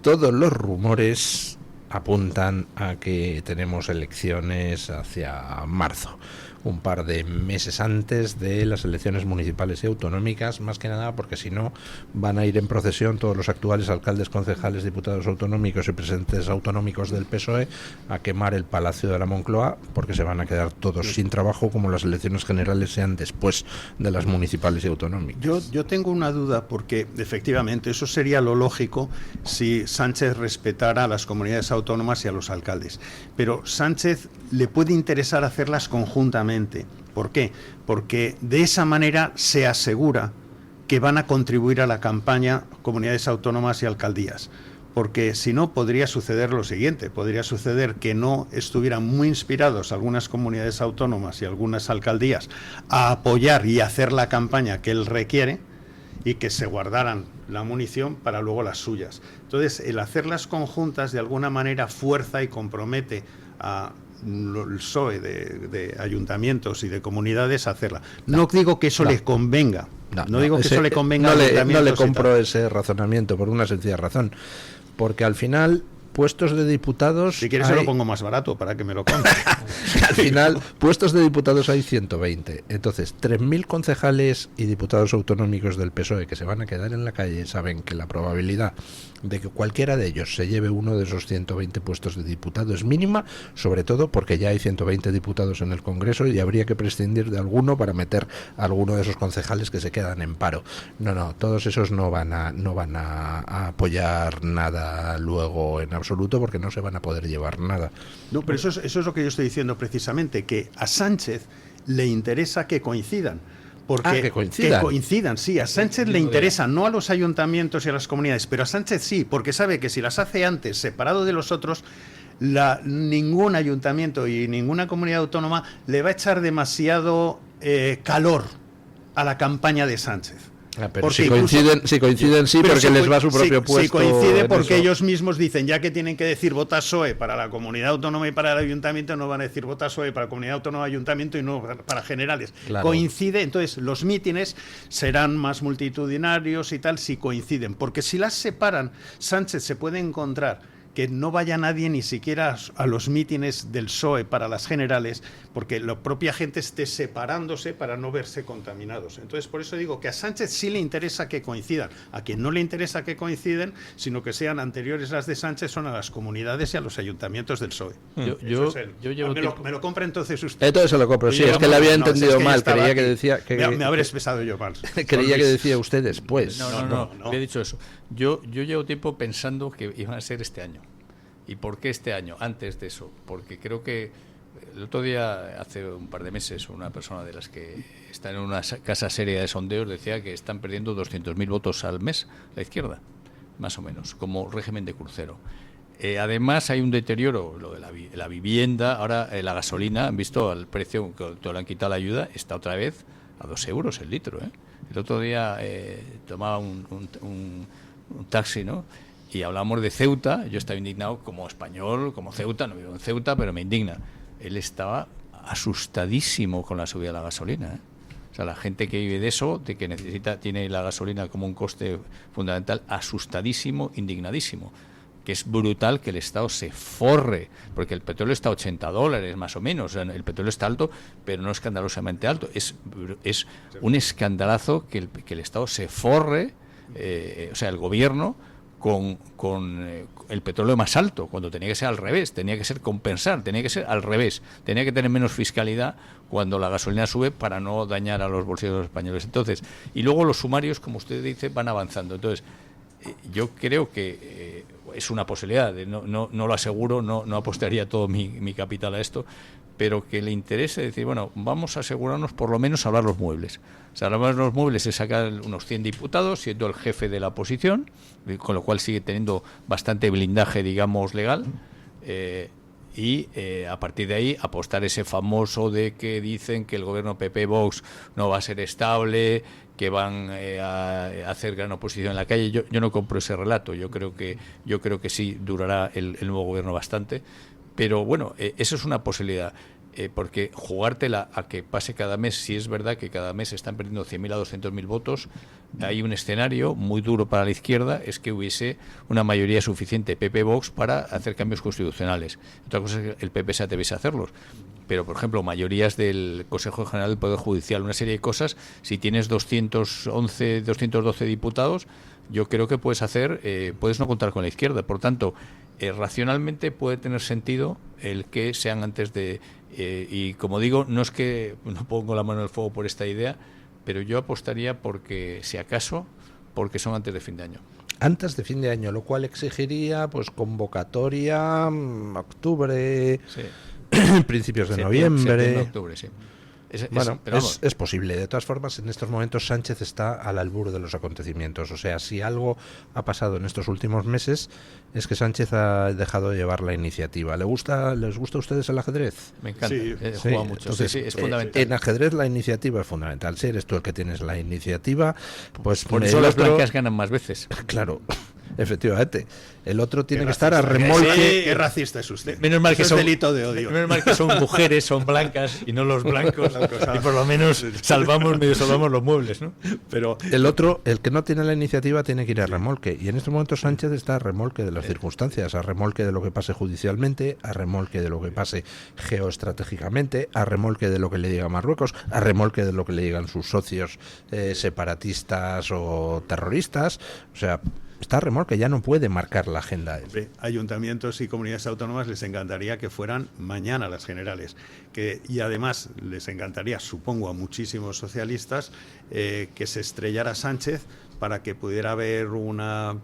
Todos los rumores apuntan a que tenemos elecciones hacia marzo, un par de meses antes de las elecciones municipales y autonómicas, más que nada porque si no van a ir en procesión todos los actuales alcaldes, concejales, diputados autonómicos y presidentes autonómicos del PSOE a quemar el Palacio de la Moncloa, porque se van a quedar todos sin trabajo como las elecciones generales sean después de las municipales y autonómicas. Yo tengo una duda, porque efectivamente eso sería lo lógico si Sánchez respetara a las comunidades autónomas y a los alcaldes, pero Sánchez le puede interesar hacerlas conjuntamente. ¿Por qué? Porque de esa manera se asegura que van a contribuir a la campaña comunidades autónomas y alcaldías. Porque si no, podría suceder lo siguiente, podría suceder que no estuvieran muy inspirados algunas comunidades autónomas y algunas alcaldías a apoyar y hacer la campaña que él requiere y que se guardaran la munición para luego las suyas. Entonces, el hacerlas conjuntas de alguna manera fuerza y compromete a el PSOE de ayuntamientos y de comunidades a hacerla. No digo que eso le convenga. No digo que eso le convenga. No le compro ese razonamiento por una sencilla razón. Porque al final, puestos de diputados... Si quieres se lo pongo más barato para que me lo compre. Al final, puestos de diputados hay 120. Entonces, 3.000 concejales y diputados autonómicos del PSOE que se van a quedar en la calle saben que la probabilidad de que cualquiera de ellos se lleve uno de esos 120 puestos de diputado es mínima, sobre todo porque ya hay 120 diputados en el Congreso y habría que prescindir de alguno para meter a alguno de esos concejales que se quedan en paro. No, todos esos no van a apoyar nada luego en absoluto, porque no se van a poder llevar nada. No, pero eso es lo que yo estoy diciendo precisamente, que a Sánchez le interesa que coincidan. Porque que coincidan. Sí, a Sánchez le interesa, no a los ayuntamientos y a las comunidades, pero a Sánchez sí, porque sabe que si las hace antes, separado de los otros, ningún ayuntamiento y ninguna comunidad autónoma le va a echar demasiado calor a la campaña de Sánchez. Pero si coinciden sí, porque les va su propio puesto. Si coincide porque ellos mismos dicen, ya que tienen que decir vota PSOE para la comunidad autónoma y para el ayuntamiento, no van a decir vota PSOE para la comunidad autónoma y ayuntamiento y no para generales. Claro. Coincide, entonces los mítines serán más multitudinarios y tal si coinciden, porque si las separan, Sánchez se puede encontrar que no vaya nadie ni siquiera a los mítines del PSOE para las generales, porque la propia gente esté separándose para no verse contaminados. Entonces, por eso digo que a Sánchez sí le interesa que coincidan. A quien no le interesa que coinciden, sino que sean anteriores las de Sánchez, son a las comunidades y a los ayuntamientos del PSOE. ¿Me lo compra entonces usted? Entonces se lo compro, sí, es que le había entendido mal. Creía que decía... Me habré expresado yo mal. Creía que decía usted después. No, le he dicho eso. Yo llevo tiempo pensando que iban a ser este año. ¿Y por qué este año? Antes de eso. Porque creo que el otro día, hace un par de meses, una persona de las que está en una casa seria de sondeos decía que están perdiendo 200.000 votos al mes la izquierda, más o menos, como régimen de crucero. Además hay un deterioro, lo de la vivienda, ahora la gasolina, han visto el precio, que le han quitado la ayuda, está otra vez a 2 euros el litro. El otro día tomaba un taxi, ¿no? Y hablamos de Ceuta, yo estaba indignado como español, como Ceuta, no vivo en Ceuta, pero me indigna. Él estaba asustadísimo con la subida de la gasolina. O sea, la gente que vive de eso, de que tiene la gasolina como un coste fundamental, asustadísimo, indignadísimo. Que es brutal que el Estado se forre, porque el petróleo está a $80 más o menos. O sea, el petróleo está alto, pero no escandalosamente alto. Es un escandalazo que el Estado se forre, o sea, el gobierno, con el petróleo más alto, cuando tenía que ser al revés, tenía que ser compensar, tenía que ser al revés, tenía que tener menos fiscalidad cuando la gasolina sube para no dañar a los bolsillos de los españoles. Entonces, y luego los sumarios, como usted dice, van avanzando. Entonces, yo creo que es una posibilidad, no lo aseguro, no apostaría todo mi capital a esto, pero que le interese decir, bueno, vamos a asegurarnos por lo menos a hablar los muebles. O sea, hablar los muebles es sacar unos 100 diputados, siendo el jefe de la oposición, con lo cual sigue teniendo bastante blindaje, digamos, legal, y a partir de ahí apostar ese famoso de que dicen que el gobierno PP-Vox no va a ser estable, que van a hacer gran oposición en la calle. Yo no compro ese relato. Yo creo que sí durará el nuevo gobierno bastante, pero bueno, eso es una posibilidad. Porque jugártela a que pase cada mes, si es verdad que cada mes se están perdiendo 100.000 a 200.000 votos, hay un escenario muy duro para la izquierda, es que hubiese una mayoría suficiente PP-Vox para hacer cambios constitucionales. Otra cosa es que el PP se atreviese a hacerlos. Pero, por ejemplo, mayorías del Consejo General del Poder Judicial, una serie de cosas, si tienes 212 diputados, yo creo que puedes no contar con la izquierda. Por tanto, racionalmente puede tener sentido el que sean antes de... y como digo, no es que no pongo la mano en el fuego por esta idea, pero yo apostaría porque, si acaso, porque son antes de fin de año. Antes de fin de año, lo cual exigiría pues convocatoria, octubre, sí. Principios de noviembre. Octubre, sí. Es posible. De todas formas, en estos momentos Sánchez está al albur de los acontecimientos. O sea, si algo ha pasado en estos últimos meses es que Sánchez ha dejado de llevar la iniciativa. ¿Les gusta a ustedes el ajedrez? Me encanta. Sí, he jugado mucho. Entonces, sí, es fundamental. En ajedrez la iniciativa es fundamental. Si eres tú el que tienes la iniciativa, pues por eso las blancas ganan más veces. Claro. Efectivamente. El otro tiene que estar a remolque. Sí, qué racista es usted. Menos mal que son delito de odio. Menos mal que son mujeres, son blancas y no los blancos. Y por lo menos salvamos los muebles, ¿no? Pero el otro, el que no tiene la iniciativa, tiene que ir a remolque. Y en este momento Sánchez está a remolque de las circunstancias, a remolque de lo que pase judicialmente, a remolque de lo que pase geoestratégicamente, a remolque de lo que le diga Marruecos, a remolque de lo que le digan sus socios separatistas o terroristas. O sea, está a remolque, ya no puede marcar la agenda. Ayuntamientos y comunidades autónomas les encantaría que fueran mañana las generales, y además les encantaría, supongo a muchísimos socialistas, que se estrellara Sánchez para que pudiera haber una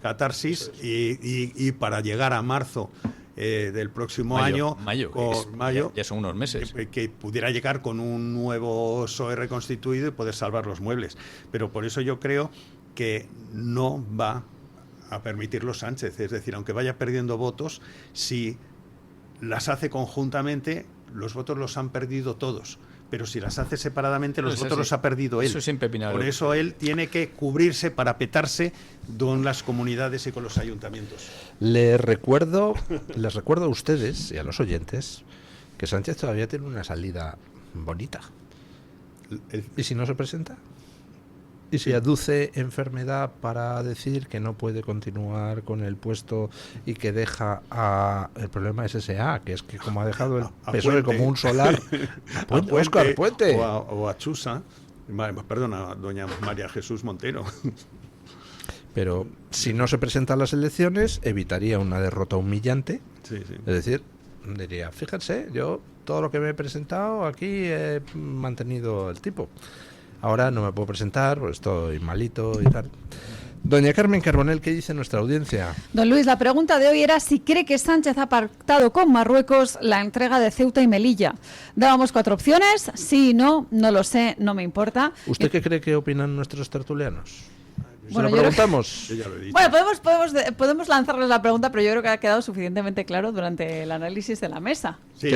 catarsis y para llegar a marzo del próximo año, mayo, ya son unos meses, que pudiera llegar con un nuevo PSOE reconstituido y poder salvar los muebles. Pero por eso yo creo que no va a permitirlo Sánchez. Es decir, aunque vaya perdiendo votos, si las hace conjuntamente, los votos los han perdido todos. Pero si las hace separadamente, los votos los ha perdido él. Eso es impepinable. Por eso él tiene que cubrirse, parapetarse con las comunidades y con los ayuntamientos. Les recuerdo a ustedes y a los oyentes que Sánchez todavía tiene una salida bonita. ¿Y si no se presenta? ¿Y si aduce enfermedad para decir que no puede continuar con el puesto y que deja el problema es SSA, que es que como ha dejado el PSOE como un solar, a Puente o a Chusa, perdona, doña María Jesús Montero. Pero si no se presentan las elecciones, evitaría una derrota humillante. Sí. Es decir, diría, fíjense, yo todo lo que me he presentado aquí he mantenido el tipo. Ahora no me puedo presentar, pues estoy malito y tal. Doña Carmen Carbonell, ¿qué dice nuestra audiencia? Don Luis, la pregunta de hoy era si cree que Sánchez ha pactado con Marruecos la entrega de Ceuta y Melilla. Dábamos 4 opciones, sí, no lo sé, no me importa. ¿Usted qué cree que opinan nuestros tertulianos? Bueno, lo preguntamos. Yo ya lo he dicho. Bueno, podemos lanzarles la pregunta, pero yo creo que ha quedado suficientemente claro durante el análisis de la mesa. Sí,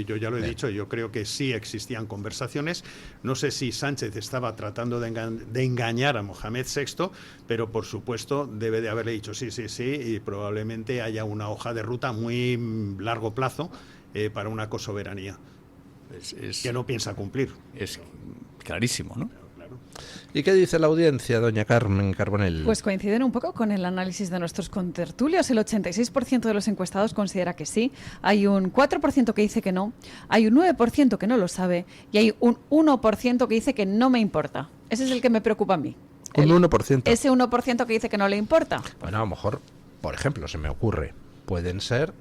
yo ya lo he dicho. Yo creo que sí existían conversaciones. No sé si Sánchez estaba tratando de engañar a Mohamed VI, pero por supuesto debe de haberle dicho sí, y probablemente haya una hoja de ruta muy largo plazo para una cosoberanía. que no piensa cumplir. Es clarísimo, ¿no? ¿Y qué dice la audiencia, doña Carmen Carbonell? Pues coinciden un poco con el análisis de nuestros contertulios. El 86% de los encuestados considera que sí, hay un 4% que dice que no, hay un 9% que no lo sabe y hay un 1% que dice que no me importa. Ese es el que me preocupa a mí. Un 1%. Ese 1% que dice que no le importa. Bueno, a lo mejor, por ejemplo, se me ocurre, pueden ser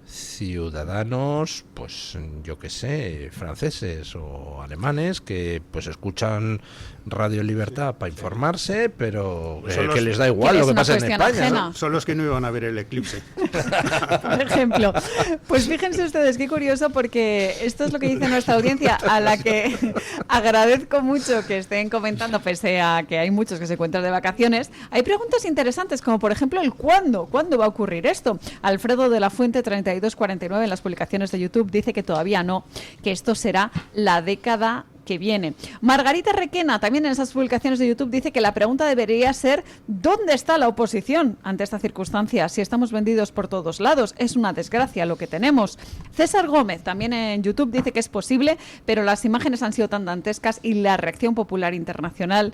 ciudadanos, pues yo qué sé, franceses o alemanes que pues escuchan Radio Libertad para informarse, pero que les da igual lo que pasa en España, ¿no? Son los que no iban a ver el eclipse. Por ejemplo. Pues fíjense ustedes, qué curioso, porque esto es lo que dice nuestra audiencia, a la que agradezco mucho que estén comentando, pese a que hay muchos que se encuentran de vacaciones. Hay preguntas interesantes, como por ejemplo el ¿cuándo? ¿Cuándo va a ocurrir esto? Alfredo de la Fuente 3249 en las publicaciones de YouTube dice que todavía no, que esto será la década que viene. Margarita Requena, también en esas publicaciones de YouTube, dice que la pregunta debería ser ¿dónde está la oposición ante esta circunstancia? Si estamos vendidos por todos lados, es una desgracia lo que tenemos. César Gómez, también en YouTube, dice que es posible, pero las imágenes han sido tan dantescas y la reacción popular internacional.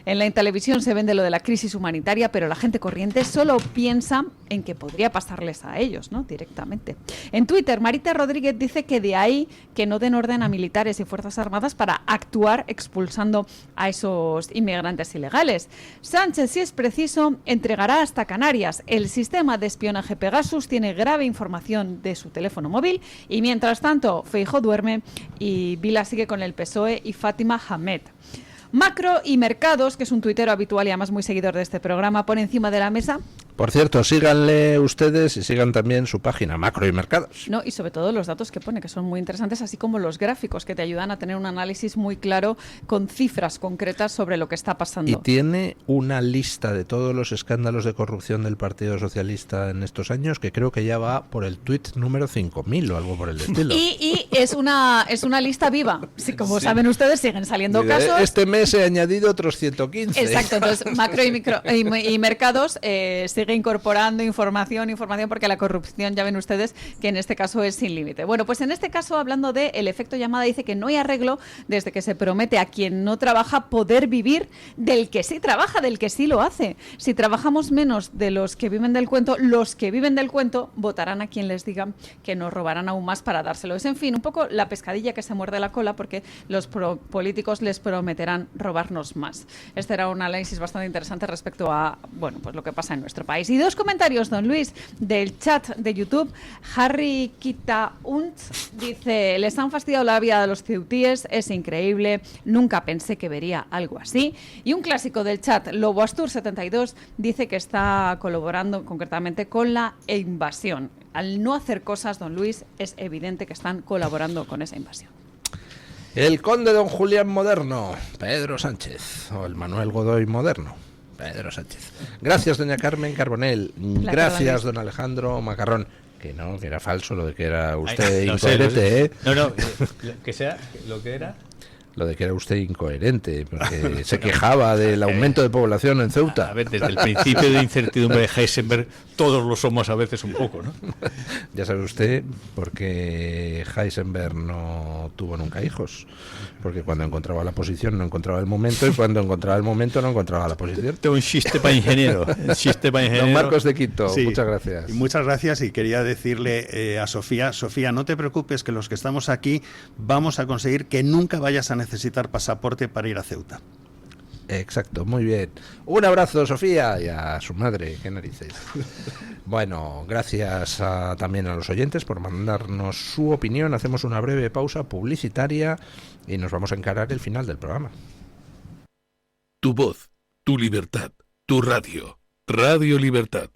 En la televisión se vende lo de la crisis humanitaria, pero la gente corriente solo piensa en que podría pasarles a ellos, ¿no? Directamente. En Twitter, Marita Rodríguez dice que de ahí que no den orden a militares y fuerzas armadas para actuar expulsando a esos inmigrantes ilegales. Sánchez, si es preciso, entregará hasta Canarias. El sistema de espionaje Pegasus tiene grave información de su teléfono móvil y mientras tanto Feijóo duerme y Vila sigue con el PSOE y Fátima Hamed. Macro y Mercados, que es un tuitero habitual y además muy seguidor de este programa, pone encima de la mesa. Por cierto, síganle ustedes y sigan también su página, Macro y Mercados. No, y sobre todo los datos que pone, que son muy interesantes, así como los gráficos que te ayudan a tener un análisis muy claro con cifras concretas sobre lo que está pasando. Y tiene una lista de todos los escándalos de corrupción del Partido Socialista en estos años, que creo que ya va por el tuit número 5000 o algo por el estilo. Y es una lista viva. Sí, como saben ustedes, siguen saliendo casos. Este mes he añadido otros 115. Exacto, entonces Macro y Mercados sigue incorporando información, porque la corrupción, ya ven ustedes, que en este caso es sin límite. Bueno, pues en este caso, hablando del efecto llamada, dice que no hay arreglo desde que se promete a quien no trabaja poder vivir del que sí trabaja, del que sí lo hace. Si trabajamos menos de los que viven del cuento, los que viven del cuento votarán a quien les digan que nos robarán aún más para dárselo. Es, en fin, un poco la pescadilla que se muerde la cola, porque los políticos les prometerán robarnos más. Este era un análisis bastante interesante respecto a, bueno, pues lo que pasa en nuestro país. Y dos comentarios, don Luis, del chat de YouTube. Harry Kitaunt dice: les han fastidiado la vida de los ceutíes, es increíble, nunca pensé que vería algo así. Y un clásico del chat, Loboastur72, dice que está colaborando concretamente con la invasión. Al no hacer cosas, don Luis, es evidente que están colaborando con esa invasión. El conde don Julián moderno, Pedro Sánchez, o el Manuel Godoy moderno, Pedro Sánchez. Gracias, doña Carmen Carbonell. Gracias, don Alejandro Macarrón. Que no, que era falso lo de que era usted incoherente, ¿eh? No, que sea lo que era. Lo de que era usted incoherente, porque se quejaba del aumento de población en Ceuta. A ver, desde el principio de incertidumbre de Heisenberg, todos lo somos a veces un poco, ¿no? Ya sabe usted por qué Heisenberg no tuvo nunca hijos. Porque cuando encontraba la posición no encontraba el momento, y cuando encontraba el momento no encontraba la posición. Tengo un sistema ingeniero. Don Marcos de Quito, sí, muchas gracias. Y muchas gracias, y quería decirle a Sofía, no te preocupes, que los que estamos aquí vamos a conseguir que nunca vayas a necesitar pasaporte para ir a Ceuta. Exacto, muy bien. Un abrazo, Sofía, y a su madre, qué narices. Bueno, gracias también a los oyentes por mandarnos su opinión. Hacemos una breve pausa publicitaria y nos vamos a encarar el final del programa. Tu voz, tu libertad, tu radio. Radio Libertad.